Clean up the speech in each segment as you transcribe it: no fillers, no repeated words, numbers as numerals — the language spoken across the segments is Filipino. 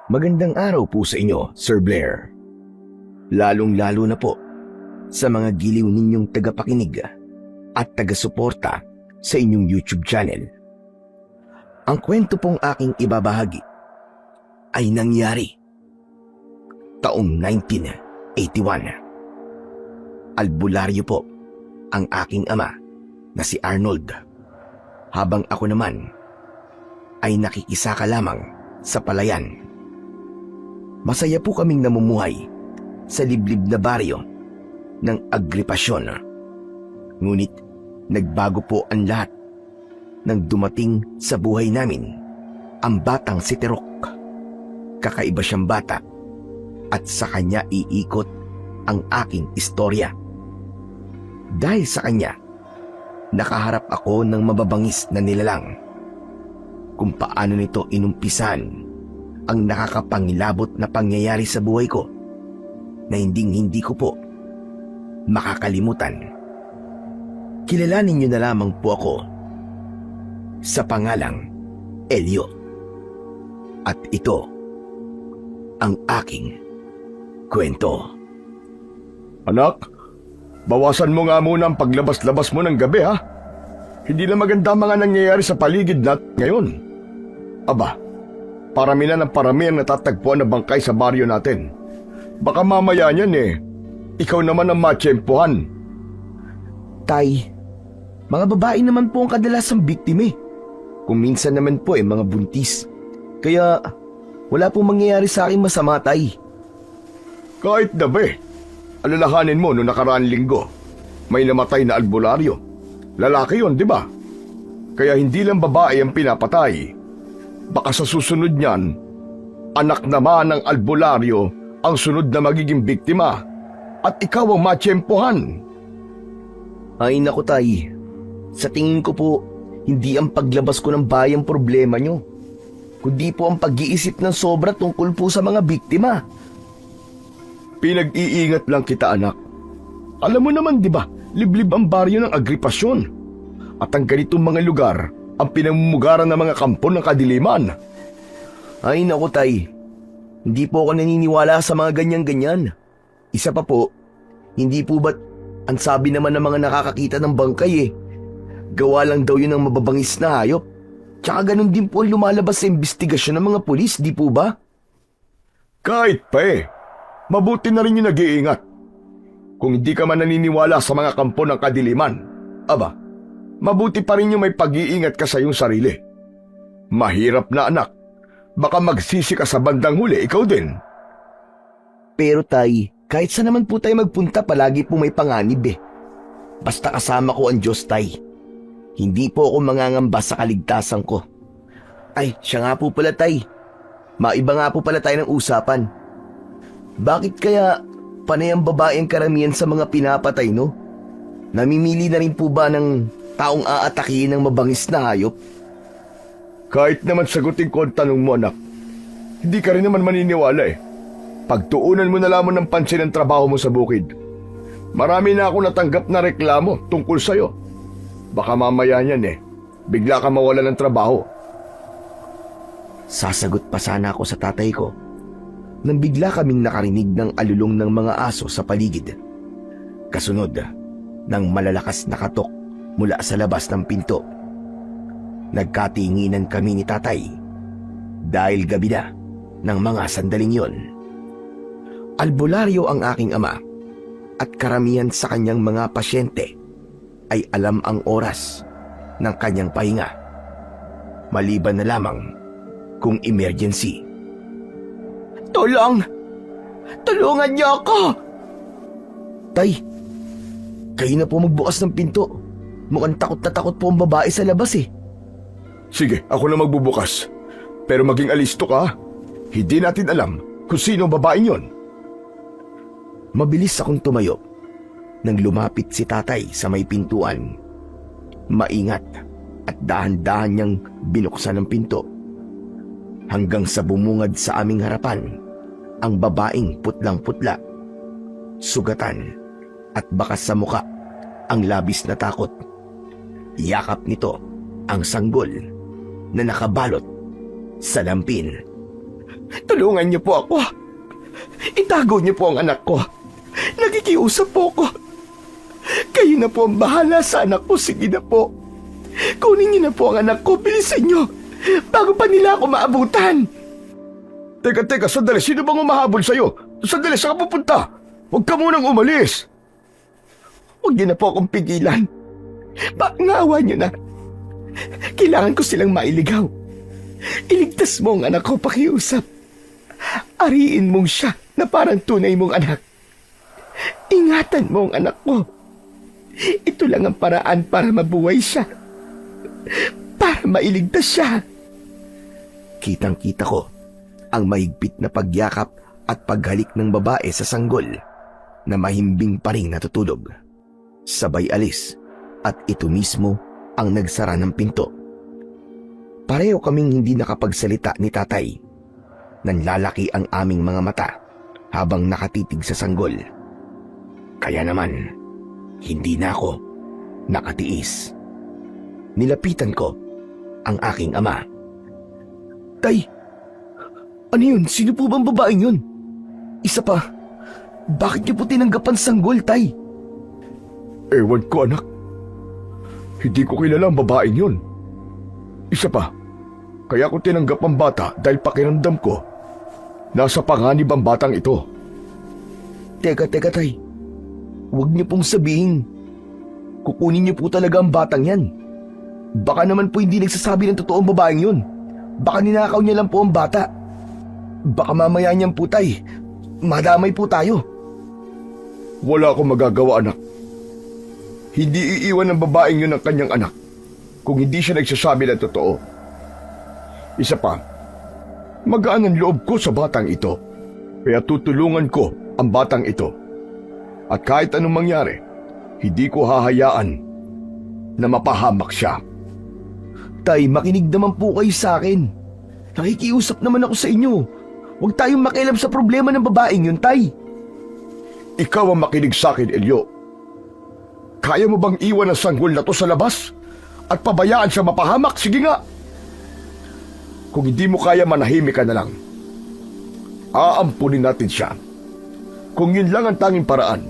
Magandang araw po sa inyo, Sir Blair. Lalong-lalo na po sa mga giliw ninyong tagapakinig at taga-suporta sa inyong YouTube channel. Ang kwento pong aking ibabahagi ay nangyari taong 1981. Albularyo po ang aking ama na si Arnold, habang ako naman ay nakikisaka lamang sa palayan. Masaya po kaming namumuhay sa liblib na baryo ng Agripasyon. Ngunit nagbago po ang lahat nang dumating sa buhay namin ang batang si Terok. Kakaiba siyang bata at sa kanya iikot ang aking istorya. Dahil sa kanya, nakaharap ako ng mababangis na nilalang. Kung paano nito inumpisan ang nakakapangilabot na pangyayari sa buhay ko na hindi ko po makakalimutan. Kilalanin niyo na lamang po ako sa pangalang Elio. At ito ang aking kwento. Anak, bawasan mo nga muna ang paglabas-labas mo ng gabi, ha? Hindi na maganda mga nangyayari sa paligid natin ngayon. Aba, parami na ng parami ang natatagpuan na bangkay sa baryo natin. Baka mamaya niyan ikaw naman ang matsyempohan. Tay, mga babae naman po ang kadalasang biktima. Kung minsan naman po mga buntis. Kaya wala pong mangyayari sa akin masama, tay. Kahit na ba alalahanin mo noong nakaraang linggo, may namatay na albularyo. Lalaki yon, di ba? Kaya hindi lang babae ang pinapatay. Baka sa susunod niyan, anak naman ng albularyo ang sunod na magiging biktima at ikaw ang matsyempohan. Ay naku, tay. Sa tingin ko po, hindi ang paglabas ko ng bayang problema nyo, kundi po ang pag-iisip ng sobra tungkol po sa mga biktima. Pinag-iingat lang kita, anak. Alam mo naman, di ba, liblib ang baryo ng Agripasyon. At ang ganitong mga lugar ang pinamumugaran ng mga kampo ng kadiliman. Ay naku, tay. Hindi po ako naniniwala sa mga ganyan-ganyan. Isa pa po, hindi po ba't ang sabi naman ng mga nakakakita ng bangkay gawa lang daw yun ng mababangis na hayop. Tsaka ganun din po ang lumalabas sa investigasyon ng mga pulis, di po ba? Kahit pa mabuti na rin yung nag-iingat. Kung hindi ka man naniniwala sa mga kampo ng kadiliman, aba, mabuti pa rin yung may pag-iingat ka sa iyong sarili. Mahirap na, anak. Baka magsisi ka sa bandang huli, ikaw din. Pero tay, kahit saan naman po tayo magpunta, palagi po may panganib Basta kasama ko ang Diyos, tay. Hindi po ako mangangamba sa kaligtasan ko. Ay, siya nga po pala, tay. Maiba nga po pala tayo ng usapan. Bakit kaya panay ang babaeng karamihan sa mga pinapatay, no? Namimili na rin po ba ng taong aatakihin ng mabangis na hayop? Kahit naman sagutin ko ang tanong mo, anak, hindi ka rin naman maniniwala Pagtuunan mo na lamang ng pansin ang trabaho mo sa bukid. Marami na ako natanggap na reklamo tungkol sa'yo. Baka mamaya niyan bigla ka mawala ng trabaho. Sasagot pa sana ako sa tatay ko nang bigla kaming nakarinig ng alulong ng mga aso sa paligid. Kasunod ng malalakas na katok mula sa labas ng pinto. Nagkatinginan kami ni tatay dahil gabi na ng mga sandaling yon. Albularyo ang aking ama at karamihan sa kanyang mga pasyente ay alam ang oras ng kanyang pahinga, maliban na lamang kung emergency. Tulong! Tulungan niyo ako! Tay, kayo na po magbukas ng pinto. Mukhang takot na takot po ang babae sa labas Sige, ako na magbubukas. Pero maging alisto ka. Hindi natin alam kung sino ang babaeng yon. Mabilis akong tumayo nang lumapit si tatay sa may pintuan. Maingat at dahan-dahan niyang binuksan ang pinto. Hanggang sa bumungad sa aming harapan ang babaeng putlang-putla, sugatan at bakas sa muka ang labis na takot. Yakap nito ang sanggol na nakabalot sa lampin. Tulungan niyo po ako. Itago niyo po ang anak ko. Nakikiusap po ako. Kayo na po ang bahala sa anak ko. Sige na po. Kunin niyo na po ang anak ko. Bilisan niyo. Bago pa nila ako maabutan. Teka, sandali. Sino bang umahabol sa'yo? Sandali, saan ka pupunta? Huwag ka munang umalis. Huwag niyo na po akong pigilan. Pangawa niyo na. Kailangan ko silang mailigaw. Iligtas mo ang anak ko, pakiusap. Ariin mong siya na parang tunay mong anak. Ingatan mo ang anak ko. Ito lang ang paraan para mabuhay siya. Para mailigtas siya. Kitang-kita ko ang mahigpit na pagyakap at paghalik ng babae sa sanggol na mahimbing pa ring natutulog. Sabay alis at ito mismo ang nagsara ng pinto. Pareho kaming hindi nakapagsalita ni tatay. Nanlalaki ang aming mga mata habang nakatitig sa sanggol. Kaya naman, hindi na ako nakatiis. Nilapitan ko ang aking ama. Tay, ano yun? Sino po bang babaeng yun? Isa pa, bakit niyo po tinanggapan sanggol, tay? Ewan ko, anak. Hindi ko kilala ang babaeng yun. Isa pa, kaya ko tinanggap ang bata dahil pakiramdam ko nasa panganib ang batang ito. Teka, tay. Huwag niyo pong sabihin. Kukunin niyo po talaga ang batang yan. Baka naman po hindi nagsasabi ng totoong babaeng yun. Baka ninakaw niya lang po ang bata. Baka mamaya niyan po, tay. Madamay po tayo. Wala akong magagawa, anak. Hindi iiwan ng babaeng yun ang kanyang anak kung hindi siya nagsasabi ng totoo. Isa pa, magaan ang loob ko sa batang ito, kaya tutulungan ko ang batang ito. At kahit anong mangyari, hindi ko hahayaan na mapahamak siya. Tay, makinig naman po kayo sa akin. Nakikiusap naman ako sa inyo. Huwag tayong makialam sa problema ng babaeng yun, tay. Ikaw ang makinig sa akin, Elio. Kaya mo bang iwan ang sanggol na to sa labas at pabayaan siya mapahamak? Sige nga. Kung hindi mo kaya, manahimik ka na lang. Aampunin natin siya. Kung yun lang ang tanging paraan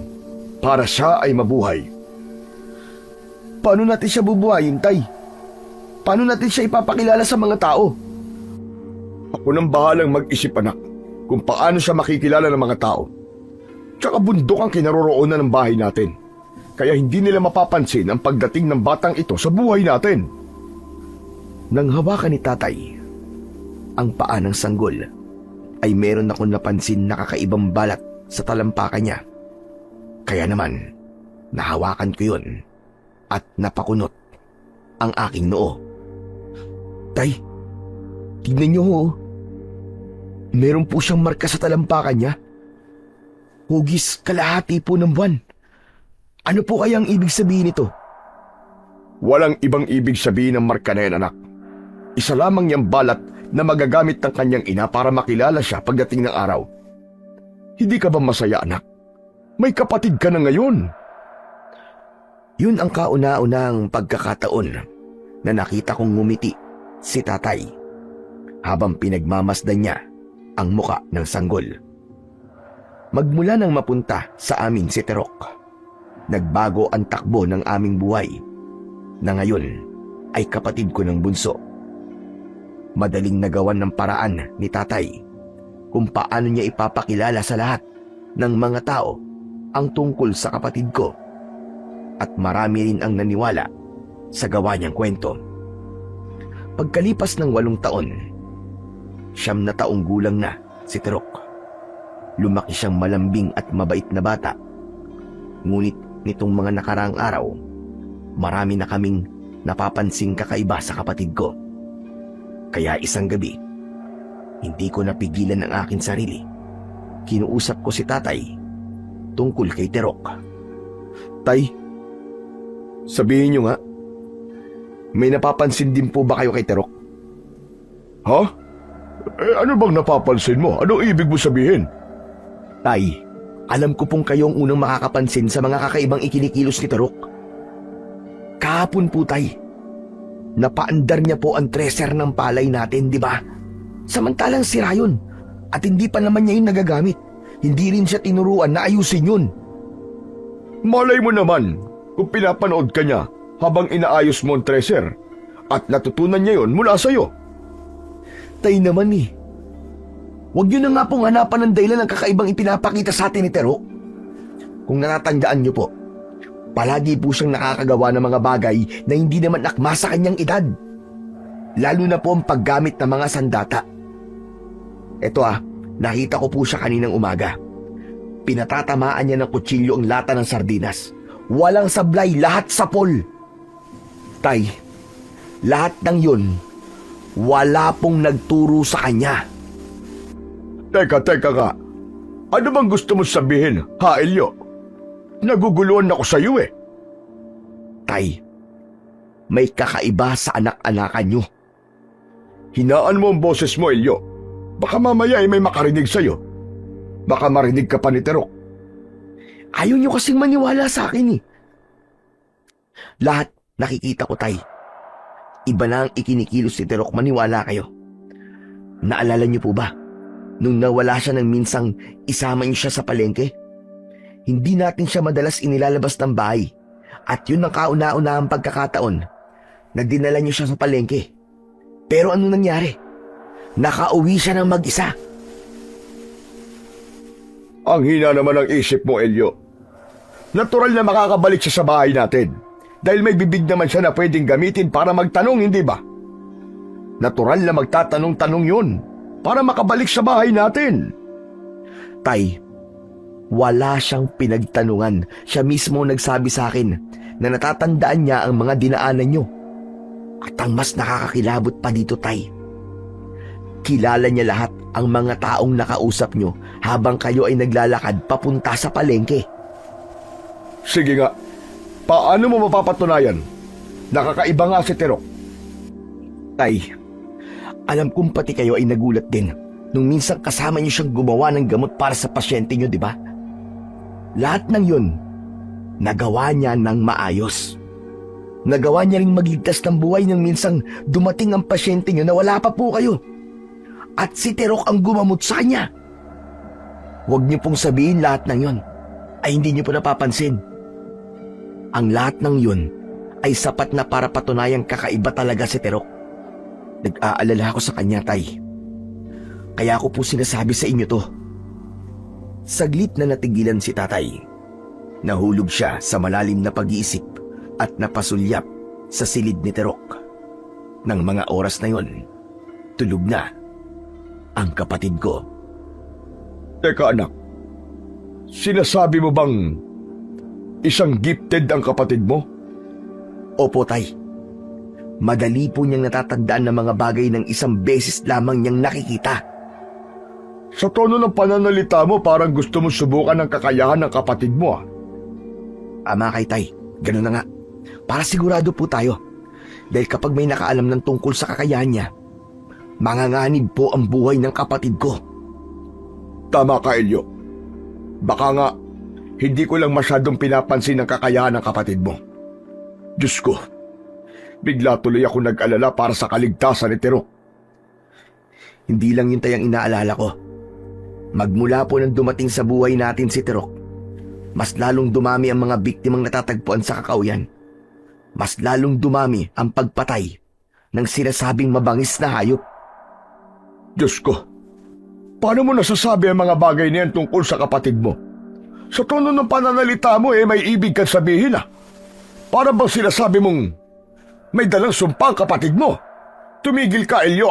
para siya ay mabuhay. Paano natin siya bubuhayin, tay? Paano natin siya ipapakilala sa mga tao? Ako nang bahalang mag-isip, anak, kung paano siya makikilala ng mga tao. Tsaka bundok ang kinaroroonan ng bahay natin. Kaya hindi nila mapapansin ang pagdating ng batang ito sa buhay natin. Nang hawakan ni tatay ang paa ng sanggol, ay meron akong napansin na kakaibang balat sa talampakan niya. Kaya naman, nahawakan ko yun at napakunot ang aking noo. Tay, tignan niyo ho. Meron po siyang marka sa talampakan niya. Hugis kalahati po ng buwan. Ano po kaya ang ibig sabihin nito? Walang ibang ibig sabihin ng marka na yan, anak. Isa lamang niyang balat na magagamit ng kanyang ina para makilala siya pagdating ng araw. Hindi ka ba masaya, anak? May kapatid ka na ngayon. Yun ang kauna-unang pagkakataon na nakita kong ngumiti si tatay habang pinagmamasdan niya ang muka ng sanggol. Magmula nang mapunta sa amin si Terok, nagbago ang takbo ng aming buhay na ngayon ay kapatid ko ng bunso. Madaling nagawan ng paraan ni tatay kung paano niya ipapakilala sa lahat ng mga tao ang tungkol sa kapatid ko, at marami rin ang naniwala sa gawa niyang kwento. Pagkalipas ng 8 taon, 9 na taong gulang na si Terok. Lumaki siyang malambing at mabait na bata. Ngunit nitong mga nakaraang araw, marami na kaming napapansing kakaiba sa kapatid ko. Kaya isang gabi, hindi ko napigilan ang aking sarili. Kinuusap ko si tatay tungkol kay Terok. Tay, sabihin niyo nga, may napapansin din po ba kayo kay Terok? Ha? Ano bang napapansin mo? Ano ibig mo sabihin? Tay, alam ko pong kayong unang makakapansin sa mga kakaibang ikinikilos ni Terok. Kahapon po, tay, napaandar niya po ang treasure ng palay natin, di ba? Samantalang sira yun. At hindi pa naman niya yun nagagamit. Hindi rin siya tinuruan na ayusin yun. Malay mo naman kung pinapanood ka niya habang inaayos mo ang treasure at natutunan niya yon mula sa'yo. Tay naman eh. Huwag niyo na nga pong hanapan ng dahilan ng kakaibang ipinapakita sa atin ni Tero. Kung natatandaan niyo po, palagi po siyang nakakagawa ng mga bagay na hindi naman akma sa kanyang edad. Lalo na po ang paggamit ng mga sandata. Eto nakita ko po siya kaninang umaga. Pinatatamaan niya ng kutsilyo ang lata ng sardinas. Walang sablay, lahat sapol. Tay, lahat ng yun, wala pong nagturo sa kanya. Teka nga. Ano bang gusto mo sabihin, ha, Elio? Naguguluhan ako sa iyo eh. Tay, may kakaiba sa anak-anakan niyo. Hinaan mo ang boses mo, Elio. Baka mamaya ay may makarinig sa iyo. Baka marinig ka pa ni Terok. Ayaw niyo kasing maniwala sa akin eh. Lahat nakikita ko, Tay. Iba na ang ikinikilos ni Terok, maniwala kayo. Naalala niyo po ba? Nung nawala siya ng minsang isama niyo siya sa palengke? Hindi natin siya madalas inilalabas ng bahay. At yun ang kauna-unahang pagkakataon na dinala niyo siya sa palengke. Pero ano nangyari? Nakauwi siya ng mag-isa. Ang hina naman ng isip mo, Elio. Natural na makakabalik siya sa bahay natin. Dahil may bibig naman siya na pwedeng gamitin para magtanong, hindi ba? Natural na magtatanong-tanong yun para makabalik sa bahay natin. Tay, wala siyang pinagtanungan. Siya mismo nagsabi sa akin na natatandaan niya ang mga dinaanan niyo. At ang mas nakakakilabot pa dito, Tay, kilala niya lahat ang mga taong nakausap niyo habang kayo ay naglalakad papunta sa palengke. Sige nga, paano mo mapapatunayan? Nakakaiba nga si Terok. Tay, alam kong pati kayo ay nagulat din nung minsan kasama niyo siyang gumawa ng gamot para sa pasyente niyo, di ba? Lahat ng yun, nagawa niya ng maayos. Nagawa niya ring magligtas ng buhay nang minsang dumating ang pasyente niyo na wala pa po kayo. At si Terok ang gumamot sa kanya. Huwag niyo pong sabihin lahat ng yun ay hindi niyo po napapansin. Ang lahat ng yun ay sapat na para patunayang kakaiba talaga si Terok. Nag-aalala ako sa kanya, Tay. Kaya ako po sinasabi sa inyo to. Saglit na natigilan si Tatay. Nahulog siya sa malalim na pag-iisip at napasulyap sa silid ni Terok. Nang mga oras na yon, tulog na ang kapatid ko. Teka anak, sinasabi mo bang isang gifted ang kapatid mo? Opo, Tay. Madali po niyang natatandaan ng mga bagay ng isang beses lamang niyang nakikita. Sa tono ng pananalita mo, parang gusto mo subukan ang kakayahan ng kapatid mo. Ama kay Tay, ganun na nga. Para sigurado po tayo. Dahil kapag may nakaalam ng tungkol sa kakayahan niya, manganganib po ang buhay ng kapatid ko. Tama ka, Elio. Baka nga, hindi ko lang masyadong pinapansin ang kakayahan ng kapatid mo. Diyos ko, bigla tuloy ako nag-alala para sa kaligtasan ni Terok. Hindi lang yun, Tay, ang inaalala ko. Magmula po nang dumating sa buhay natin si Terok, mas lalong dumami ang mga biktimang natatagpuan sa kakauyan. Mas lalong dumami ang pagpatay ng sinasabing mabangis na hayop. Diyos ko, paano mo nasasabi ang mga bagay na yan tungkol sa kapatid mo? Sa tono ng pananalita mo may ibig kang sabihin Para bang sinasabi mong may dalang sumpa ang kapatid mo? Tumigil ka, Elio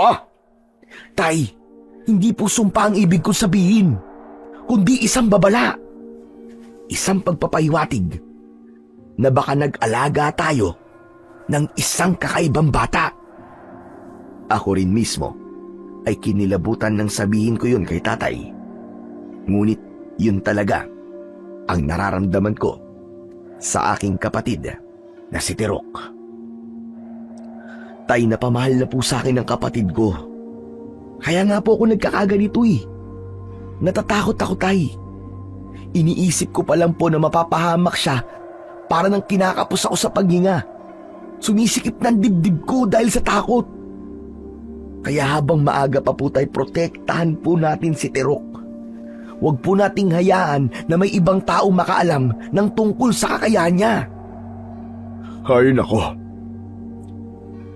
Tay, hindi po sumpa ang ibig kong sabihin, kundi isang babala. Isang pagpapahiwatig na baka nag-alaga tayo ng isang kakaibang bata. Ako rin mismo ay kinilabutan ng sabihin ko yun kay Tatay. Ngunit yun talaga ang nararamdaman ko sa aking kapatid na si Terok. Tay, napamahal na po sa akin ang kapatid ko. Kaya nga po ako nagkakaganito Natatakot ako, Tay. Iniisip ko pa lang po na mapapahamak siya para nang kinakapos ako sa paghinga. Sumisikip ng dibdib ko dahil sa takot. Kaya habang maaga pa po tay, protektahan po natin si Tirok. Huwag po nating hayaan na may ibang tao makaalam ng tungkol sa kakayahan niya. Hay nako.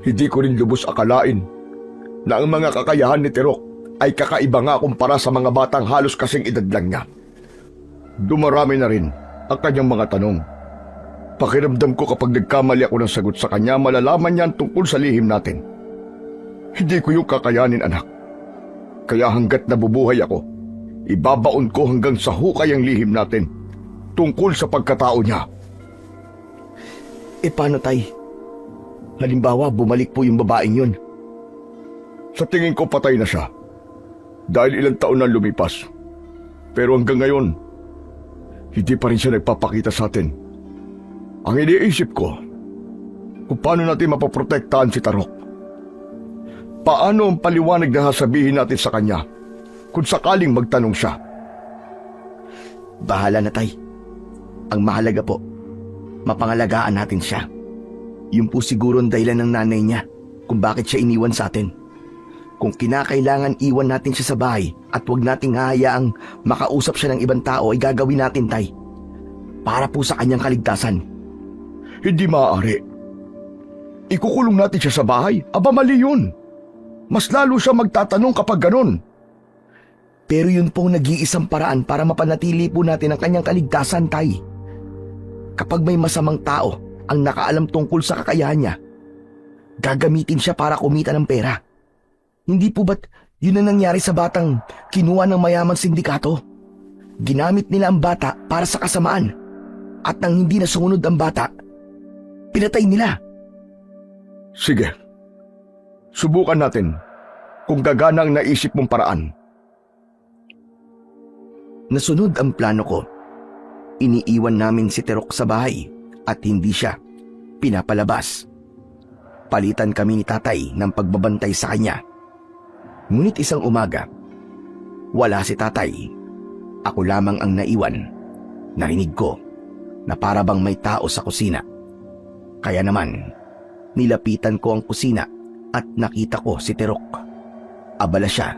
Hindi ko rin lubos akalain na ang mga kakayahan ni Tirok ay kakaiba nga kumpara sa mga batang halos kasing edad lang niya. Dumarami na rin ang kanyang mga tanong. Pakiramdam ko kapag nagkamali ako ng sagot sa kanya, malalaman niya ang tungkol sa lihim natin. Hindi ko yung kakayanin, anak. Kaya hanggat nabubuhay ako, ibabaon ko hanggang sa hukay ang lihim natin tungkol sa pagkatao niya. Paano tay? Halimbawa, bumalik po yung babaeng yun. Sa tingin ko patay na siya dahil ilang taon na lumipas. Pero hanggang ngayon, hindi pa rin siya nagpapakita sa atin. Ang iniisip ko, kung paano natin mapaprotektahan si Tarok. Paano ang paliwanag na sasabihin natin sa kanya kung sakaling magtanong siya? Bahala na tay. Ang mahalaga po, mapangalagaan natin siya. Yun po siguro ang dahilan ng nanay niya kung bakit siya iniwan sa atin. Kung kinakailangan iwan natin siya sa bahay at huwag nating hahayaang makausap siya ng ibang tao, ay gagawin natin, tay. Para po sa kanyang kaligtasan. Hindi maaari. Ikukulong natin siya sa bahay? Aba, mali yun. Mas lalo siya magtatanong kapag ganon. Pero yun pong nag-iisang paraan para mapanatili po natin ang kanyang kaligtasan, tay. Kapag may masamang tao ang nakaalam tungkol sa kakayahan niya, gagamitin siya para kumita ng pera. Hindi po ba't yun ang nangyari sa batang kinuha ng mayamang sindikato? Ginamit nila ang bata para sa kasamaan, at nang hindi na sumunod ang bata, pinatay nila. Sige. Subukan natin kung gagana ang naisip mong paraan. Nasunod ang plano ko. Iniiwan namin si Tirok sa bahay at hindi siya pinapalabas. Palitan kami ni tatay ng pagbabantay sa kanya. Ngunit isang umaga, wala si tatay. Ako lamang ang naiwan. Narinig ko na para bang may tao sa kusina. Kaya naman, nilapitan ko ang kusina at nakita ko si Tirok. Abala siya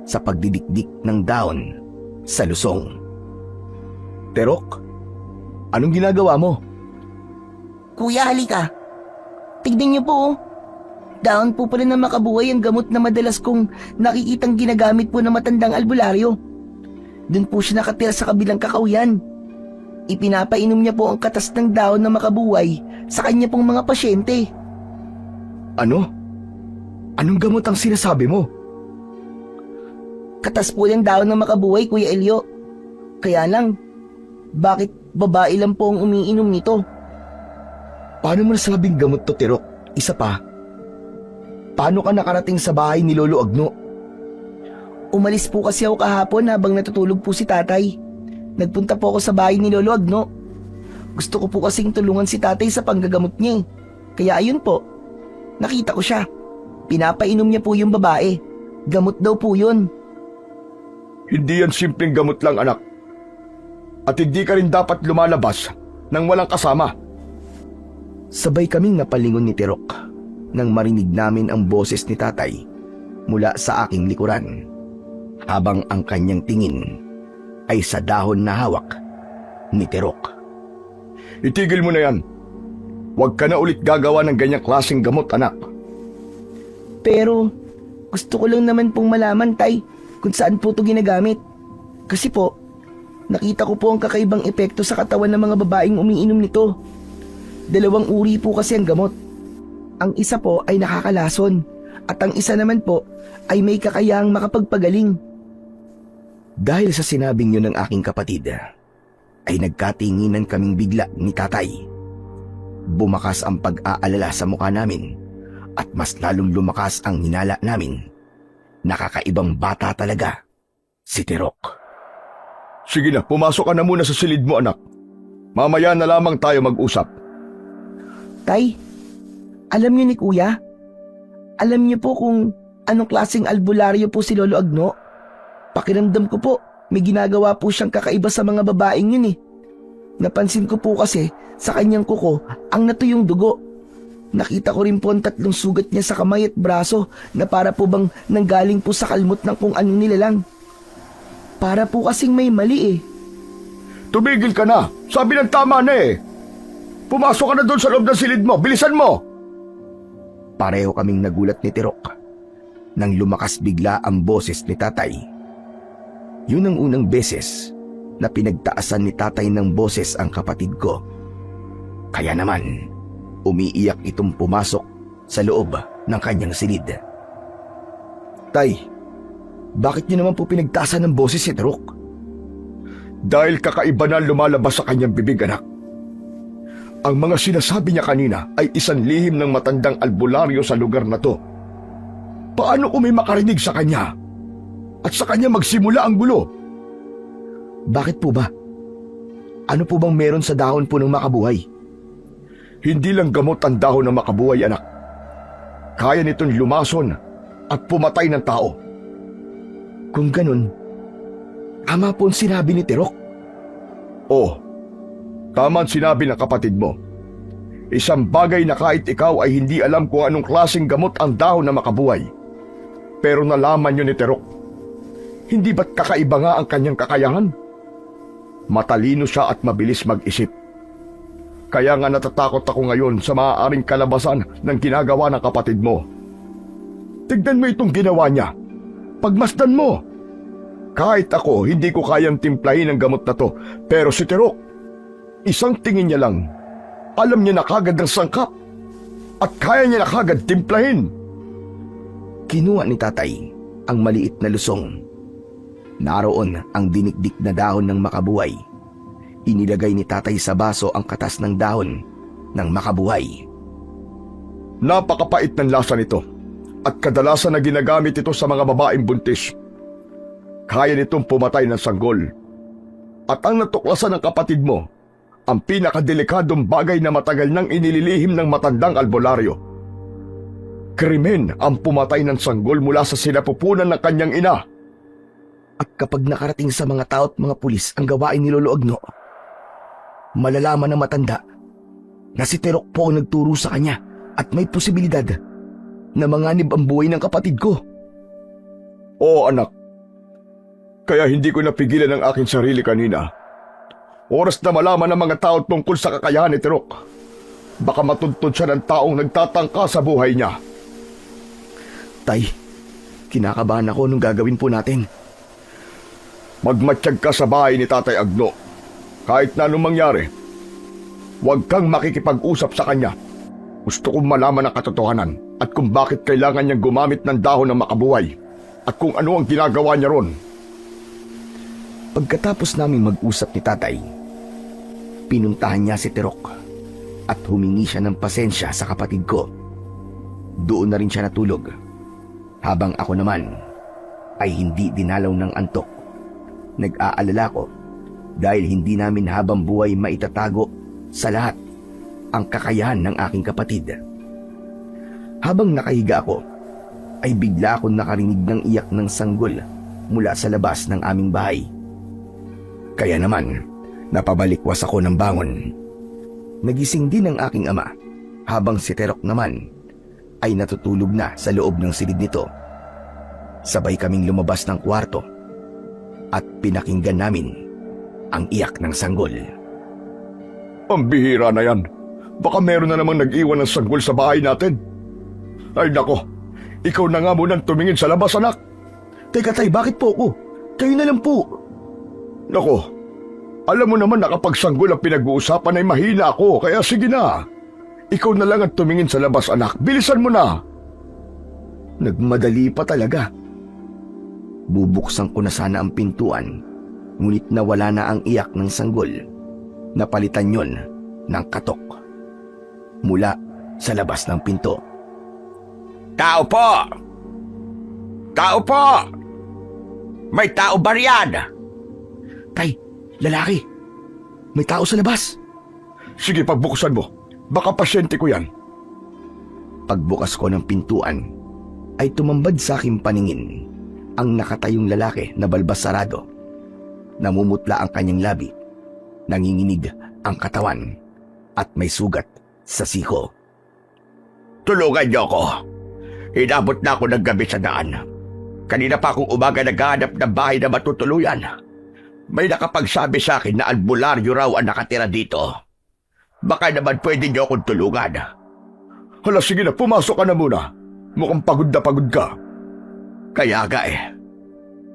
sa pagdidikdik ng daon sa lusong. Tirok, anong ginagawa mo? Kuya, halika. Tignan niyo po, oh. Daon po pala na makabuhay ang gamot na madalas kong nakikitang ginagamit po ng matandang albularyo. Doon po siya nakatira sa kabilang kakauyan. Ipinapainom niya po ang katas ng daon na makabuhay sa kanya pong mga pasyente. Ano? Anong gamot ang sinasabi mo? Katas po ng daon na makabuhay, Kuya Elio. Kaya lang, bakit babae lang po ang umiinom nito? Paano mo nasabing gamot to, Tirok? Isa pa, paano ka nakarating sa bahay ni Lolo Agno? Umalis po kasi ako kahapon habang natutulog po si tatay. Nagpunta po ako sa bahay ni Lolo Agno. Gusto ko po kasing tulungan si tatay sa panggagamot niya. Kaya ayun po, nakita ko siya. Pinapainom niya po yung babae. Gamot daw po yun. Hindi yan simpleng gamot lang, anak. At hindi ka rin dapat lumalabas nang walang kasama. Sabay kaming napalingon ni Tirok nang marinig namin ang boses ni tatay mula sa aking likuran, habang ang kanyang tingin ay sa dahon na hawak ni Tirok. Itigil mo na yan. Huwag ka na ulit gagawa ng ganyang klaseng gamot, anak. Pero gusto ko lang naman pong malaman, tay, kung saan po ito ginagamit. Kasi po, nakita ko po ang kakaibang epekto sa katawan ng mga babaeng umiinom nito. 2 uri po kasi ang gamot. Ang isa po ay nakakalason at ang isa naman po ay may kakayahang makapagpagaling. Dahil sa sinabing yun ng aking kapatid, ay nagkatinginan kaming bigla ni tatay. Bumakas ang pag-aalala sa mukha namin at mas lalong lumakas ang hinala namin. Nakakaibang bata talaga si Tirok. Sige na, pumasok ka na muna sa silid mo, anak. Mamaya na lamang tayo mag-usap. Tay, alam niyo ni Kuya? Alam niyo po kung anong klaseng albularyo po si Lolo Agno? Pakiramdam ko po, may ginagawa po siyang kakaiba sa mga babaeng yun eh. Napansin ko po kasi sa kanyang kuko ang natuyong dugo. nakita ko rin po ang 3 sugat niya sa kamay at braso na para po bang nanggaling po sa kalmot ng kung anong nilalang. Para po kasing may mali eh. Tumigil ka na! Sabi ng tama na eh! Pumasok ka na doon sa loob ng silid mo! Bilisan mo! Pareho kaming nagulat ni Tirok nang lumakas bigla ang boses ni tatay. Yun ang unang beses na pinagtaasan ni tatay ng boses ang kapatid ko. Kaya naman, umiiyak itong pumasok sa loob ng kanyang silid. Tay, bakit niyo naman po pinagtaasan ng boses si Tirok? Dahil kakaiba na lumalabas sa kanyang bibig, anak. Ang mga sinasabi niya kanina ay isang lihim ng matandang albularyo sa lugar na to. Paano kung may makarinig sa kanya? At sa kanya magsimula ang gulo? Bakit po ba? Ano po bang meron sa dahon po ng makabuhay? Hindi lang gamot ang dahon ng makabuhay, anak. Kaya nitong lumason at pumatay ng tao. Kung ganun, tama po ang sinabi ni Tirok. Oh, tama ang sinabi ng kapatid mo. Isang bagay na kahit ikaw ay hindi alam kung anong klaseng gamot ang dahon na makabuhay. Pero nalaman yun ni Tirok. Hindi ba't kakaiba nga ang kanyang kakayahan? Matalino siya at mabilis mag-isip. Kaya nga natatakot ako ngayon sa maaaring kalabasan ng ginagawa ng kapatid mo. Tignan mo itong ginawa niya. Pagmasdan mo. Kahit ako, hindi ko kayang timplahin ang gamot na to. Pero si Tirok, isang tingin niya lang, alam niya na kagad ang sangkap. At kaya niya na kagad timplahin. Kinuha ni tatay ang maliit na lusong. Naroon ang dinikdik na dahon ng makabuhay. Inilagay ni tatay sa baso ang katas ng dahon ng makabuhay. Napakapait ng lasa nito at kadalasan na ginagamit ito sa mga babaeng buntis. Kaya nitong pumatay ng sanggol. At ang natuklasan ng kapatid mo, ang pinakadelikadong bagay na matagal nang inililihim ng matandang albularyo. Krimen ang pumatay ng sanggol mula sa sinapupunan ng kanyang ina. At kapag nakarating sa mga tao at mga pulis ang gawain ni Lolo Agno, malalaman ng matanda na si Tirok po ang nagturo sa kanya at may posibilidad na manganib ang buhay ng kapatid ko. Oo, anak. Kaya hindi ko napigilan ang aking sarili kanina. Oras na malaman ng mga tao tungkol sa kakayahan ni Tirok. Baka matuntun siya ng taong nagtatangka sa buhay niya. Tay, kinakabahan ako nung gagawin po natin. Magmatsyag ka sa bahay ni Tatay Agno. Kahit na anong mangyari, huwag kang makikipag-usap sa kanya. Gusto kong malaman ang katotohanan at kung bakit kailangan niyang gumamit ng dahon ng makabuhay at kung ano ang ginagawa niya ron. Pagkatapos naming mag-usap ni tatay, pinuntahan niya si Tirok at humingi siya ng pasensya sa kapatid ko. Doon na rin siya natulog, habang ako naman ay hindi dinalaw ng antok. Nag-aalala ko dahil hindi namin habang buhay maitatago sa lahat ang kakayahan ng aking kapatid. Habang nakahiga ako, ay bigla akong nakarinig ng iyak ng sanggol mula sa labas ng aming bahay. Kaya naman, napabalikwas ako ng bangon. Nagising din ang aking ama, habang si Tirok naman ay natutulog na sa loob ng silid nito. Sabay kaming lumabas ng kwarto at pinakinggan namin ang iyak ng sanggol. Ang bihira na yan. Baka meron na namang nag-iwan ng sanggol sa bahay natin. Ay nako, ikaw na nga munang tumingin sa labas, anak. Teka tay, bakit po ako? Kayo na lang po. Nako, alam mo naman na kapag sanggol ang pinag-uusapan ay mahina ako, kaya sige na. Ikaw na lang ang tumingin sa labas, anak. Bilisan mo na. Nagmadali pa talaga. Bubuksan ko na sana ang pintuan, ngunit nawala na ang iyak ng sanggol. Napalitan yon ng katok mula sa labas ng pinto. Tao po! Tao po! May tao ba riyan? Tay, lalaki. May tao sa labas. Sige, pagbuksan mo. Baka pasyente ko yan. Pagbukas ko ng pintuan, ay tumambad sa aking paningin ang nakatayong lalaki na balbas sarado. Namumutla ang kanyang labi, nanginginig ang katawan, at may sugat sa siko. tulungan niyo ako. Inabot na ako ng gabi sa daan. Kanina pa akong umaga naghahanap ng bahay na matutuluyan. May nakapagsabi sa akin na albularyo raw ang nakatira dito. Baka naman pwede niyo akong tulungan. Hala, sige na, pumasok ka na muna. Mukhang pagod na pagod ka. Kaya nga eh.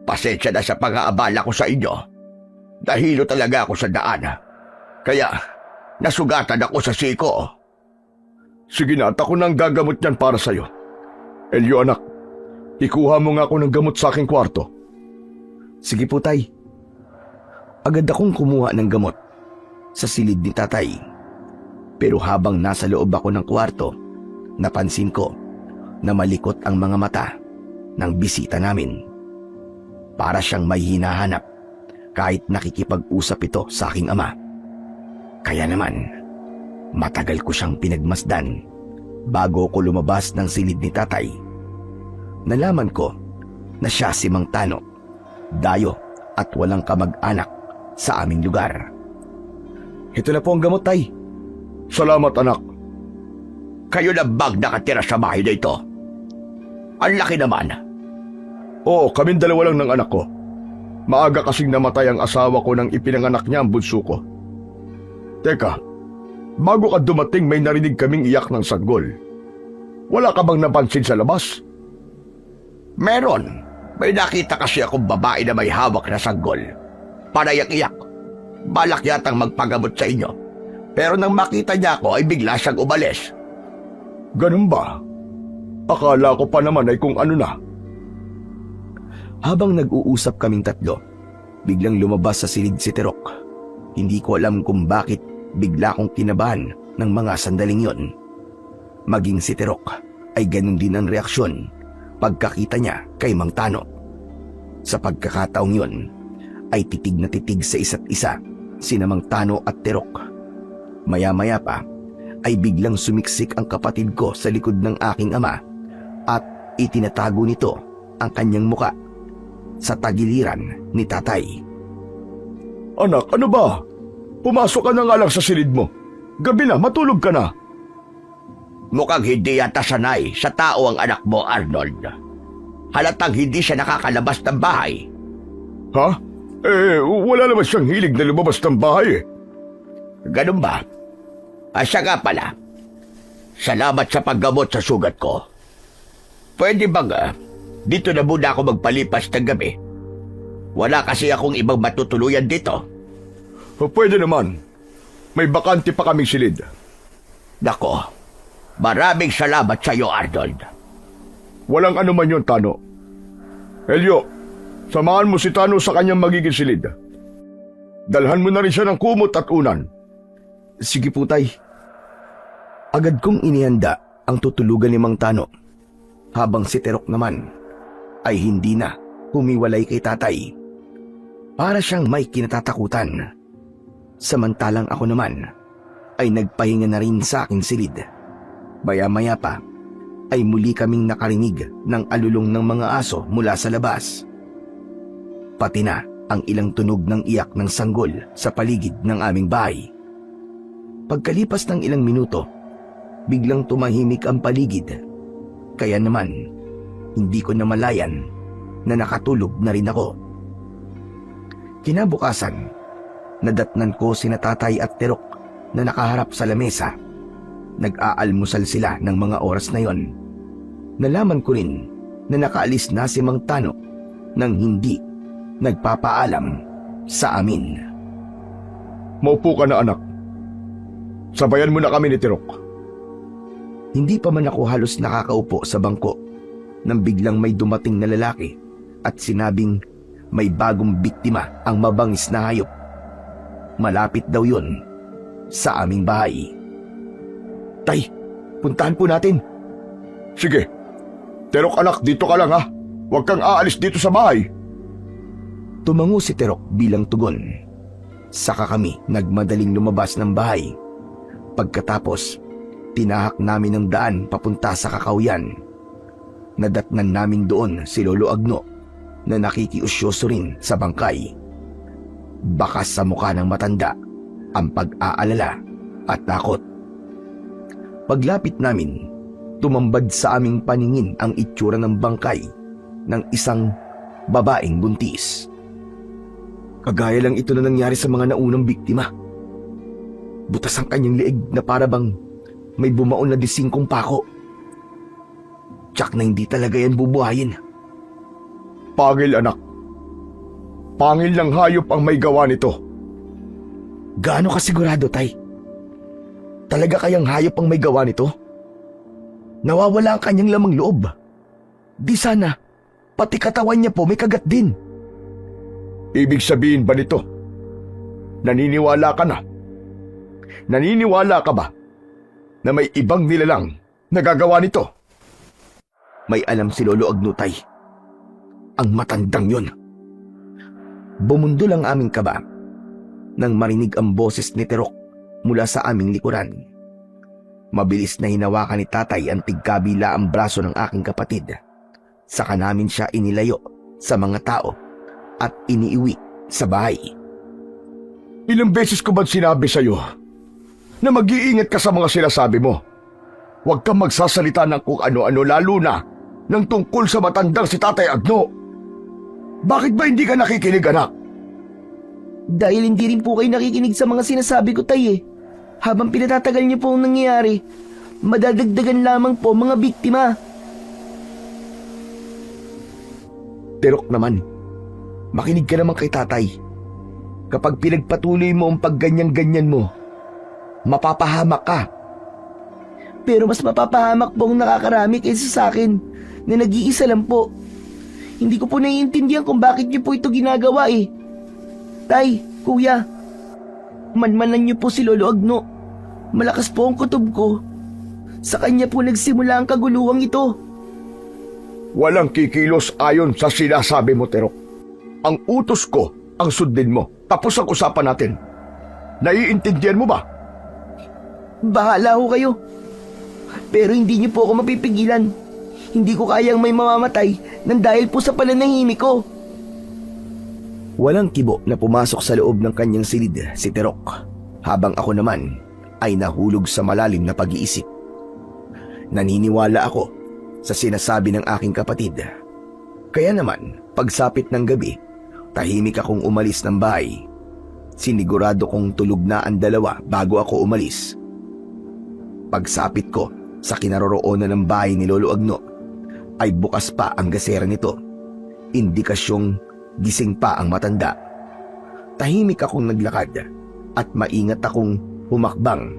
Pasensya na sa pag-aabala ko sa inyo. Nahilo talaga ako sa daan. Kaya nasugatan ako sa siko. Sige na, at ako nang gagamot niyan para sa'yo. Elio anak, ikuha mo nga ako ng gamot sa aking kwarto. Sige po, tay. Agad akong kumuha ng gamot sa silid ni tatay. Pero habang nasa loob ako ng kwarto, napansin ko na malikot ang mga mata ng bisita namin. Para siyang may hinahanap kahit nakikipag-usap ito sa aking ama. Kaya naman, matagal ko siyang pinagmasdan bago ko lumabas ng silid ni tatay. Nalaman ko na siya si Mang Tano, dayo at walang kamag-anak sa aming lugar. Ito na po ang gamot, tay. Salamat anak. Kayo na bang nakatira sa bahay na ito? Ang laki naman. Oo, kaming dalawa lang ng anak ko. Maaga kasing namatay ang asawa ko nang ipinanganak niya ang bunso ko. Teka, bago ka dumating may narinig kaming iyak ng sanggol. Wala ka bang napansin sa labas? Meron. May nakita kasi akong babae na may hawak na sanggol. Panayak-iyak. Balak yatang magpagamot sa inyo. Pero nang makita niya ako ay bigla siyang umalis. Ganun ba? Akala ko pa naman ay kung ano na. Habang nag-uusap kaming tatlo, biglang lumabas sa silid si Terok. Hindi ko alam kung bakit bigla kong kinabahan ng mga sandaling yon. Maging si Terok ay ganun din ang reaksyon pagkakita niya kay Mang Tano. Sa pagkakataong yon ay titig na titig sa isa't isa sina Mang Tano at Terok. Maya-maya pa ay biglang sumiksik ang kapatid ko sa likod ng aking ama at itinatago nito ang kanyang muka sa tagiliran ni tatay. Anak, ano ba? Pumasok ka na nga lang sa silid mo. Gabi na, matulog ka na. Mukhang hindi yata sanay sa tao ang anak mo, Arnold. Halatang hindi siya nakakalabas ng bahay. Ha? Wala naman siyang hilig na lumabas ng bahay eh. Ganun ba? Siya nga pala. Salamat sa paggamot sa sugat ko. Pwede bang dito na muna ako magpalipas ng gabi? Wala kasi akong ibang matutuluyan dito. Pwede naman. May bakante pa kaming silid. Nako, maraming salamat sa iyo, Arnold. Walang anuman yun, Tano. Elio, samahan mo si Tano sa kanyang magiging silid. Dalhan mo na rin siya ng kumot at unan. Sige po, tay. Agad kong inihanda ang tutulugan ni Mang Tano, habang si Terok naman ay hindi na humiwalay kay tatay. Para siyang may kinatatakutan. Samantalang ako naman ay nagpahinga na rin sa aking silid. Maya-maya pa ay muli kaming nakarinig ng alulong ng mga aso mula sa labas. Pati na ang ilang tunog ng iyak ng sanggol sa paligid ng aming bahay. Pagkalipas ng ilang minuto, biglang tumahimik ang paligid. Kaya naman, hindi ko namalayan na nakatulog na rin ako. Kinabukasan, nadatnan ko sina tatay at Terok na nakaharap sa lamesa. Nag-aalmusal sila ng mga oras na yon. Nalaman ko rin na nakaalis na si Mang Tano nang hindi nagpapaalam sa amin. Maupo ka na, anak. Sabayan mo na kami ni Terok. Hindi pa man ako halos nakakaupo sa bangko nang biglang may dumating na lalaki at sinabing may bagong biktima ang mabangis na hayop. Malapit daw yun sa aming bahay. Tay, puntahan po natin. Sige. Terok anak, dito ka lang ha. Huwag kang aalis dito sa bahay. Tumango si Terok bilang tugon. Saka kami nagmadaling lumabas ng bahay. Pagkatapos, tinahak namin ang daan papunta sa kakawyan. Nadatnan namin doon si Lolo Agno na nakikiusyoso rin sa bangkay. Bakas sa mukha ng matanda ang pag-aalala at takot. Paglapit namin, tumambad sa aming paningin ang itsura ng bangkay ng isang babaeng buntis. Kagaya lang ito na nangyari sa mga naunang biktima. Butas ang kanyang leeg na para bang may bumaon na 15 pako. Tsak na hindi talaga yan bubuhayin. Pangil, anak. Pangil ng hayop ang may gawa nito. Gaano ka sigurado, Tay? Talaga kayang hayop ang may gawa nito? Nawawala ang kanyang lamang loob. Di sana, pati katawan niya po may kagat din. Ibig sabihin ba nito? Naniniwala ka na? Naniniwala ka ba na may ibang nilalang nagagawa nito? May alam si Lolo Agno, Tay. Ang matandang yun. Bumundol ang aming kaba nang marinig ang boses ni Terok mula sa aming likuran. Mabilis na hinawakan ni Tatay ang tigkabila ang braso ng aking kapatid. Saka namin siya inilayo sa mga tao at iniiwi sa bahay. Ilang beses ko ba sinabi sa'yo na mag-iingat ka sa mga sinasabi mo? Huwag kang magsasalita ng kung ano-ano, lalo na ng tungkol sa matandang si Tatay Agno. Bakit ba hindi ka nakikinig, anak? Dahil hindi rin po kayo nakikinig sa mga sinasabi ko, Tay, eh. Habang pinatatagal niyo po ang nangyayari, madadagdagan lamang po mga biktima. Terok naman, makinig ka naman kay Tatay. Kapag pinagpatuloy mo ang pagganyan-ganyan mo, mapapahamak ka. Pero mas mapapahamak po ang nakakarami kaysa sa akin na nag-iisa lang po. Hindi ko po naiintindihan kung bakit niyo po ito ginagawa eh. Tay, Kuya, manmanan niyo po si Lolo Agno. Malakas po ang kutob ko. Sa kanya po nagsimula ang kaguluhang ito. Walang kikilos ayon sa sinasabi mo, Terok. Ang utos ko ang sundin mo. Tapos ang usapan natin. Naiintindihan mo ba? Bahala ho kayo. Pero hindi niyo po ako mapipigilan. Hindi ko kayang may mamamatay nang dahil po sa pananahimik ko. Walang kibo na pumasok sa loob ng kanyang silid si Terok, habang ako naman ay nahulog sa malalim na pag-iisip. Naniniwala ako sa sinasabi ng aking kapatid. Kaya naman, pagsapit ng gabi, tahimik akong umalis ng bahay. Sinigurado kong tulog na ang dalawa bago ako umalis. Pagsapit ko sa kinaroroonan ng bahay ni Lolo Agno, ay bukas pa ang gasera nito. Indikasyong gising pa ang matanda. Tahimik akong naglakad at maingat akong humakbang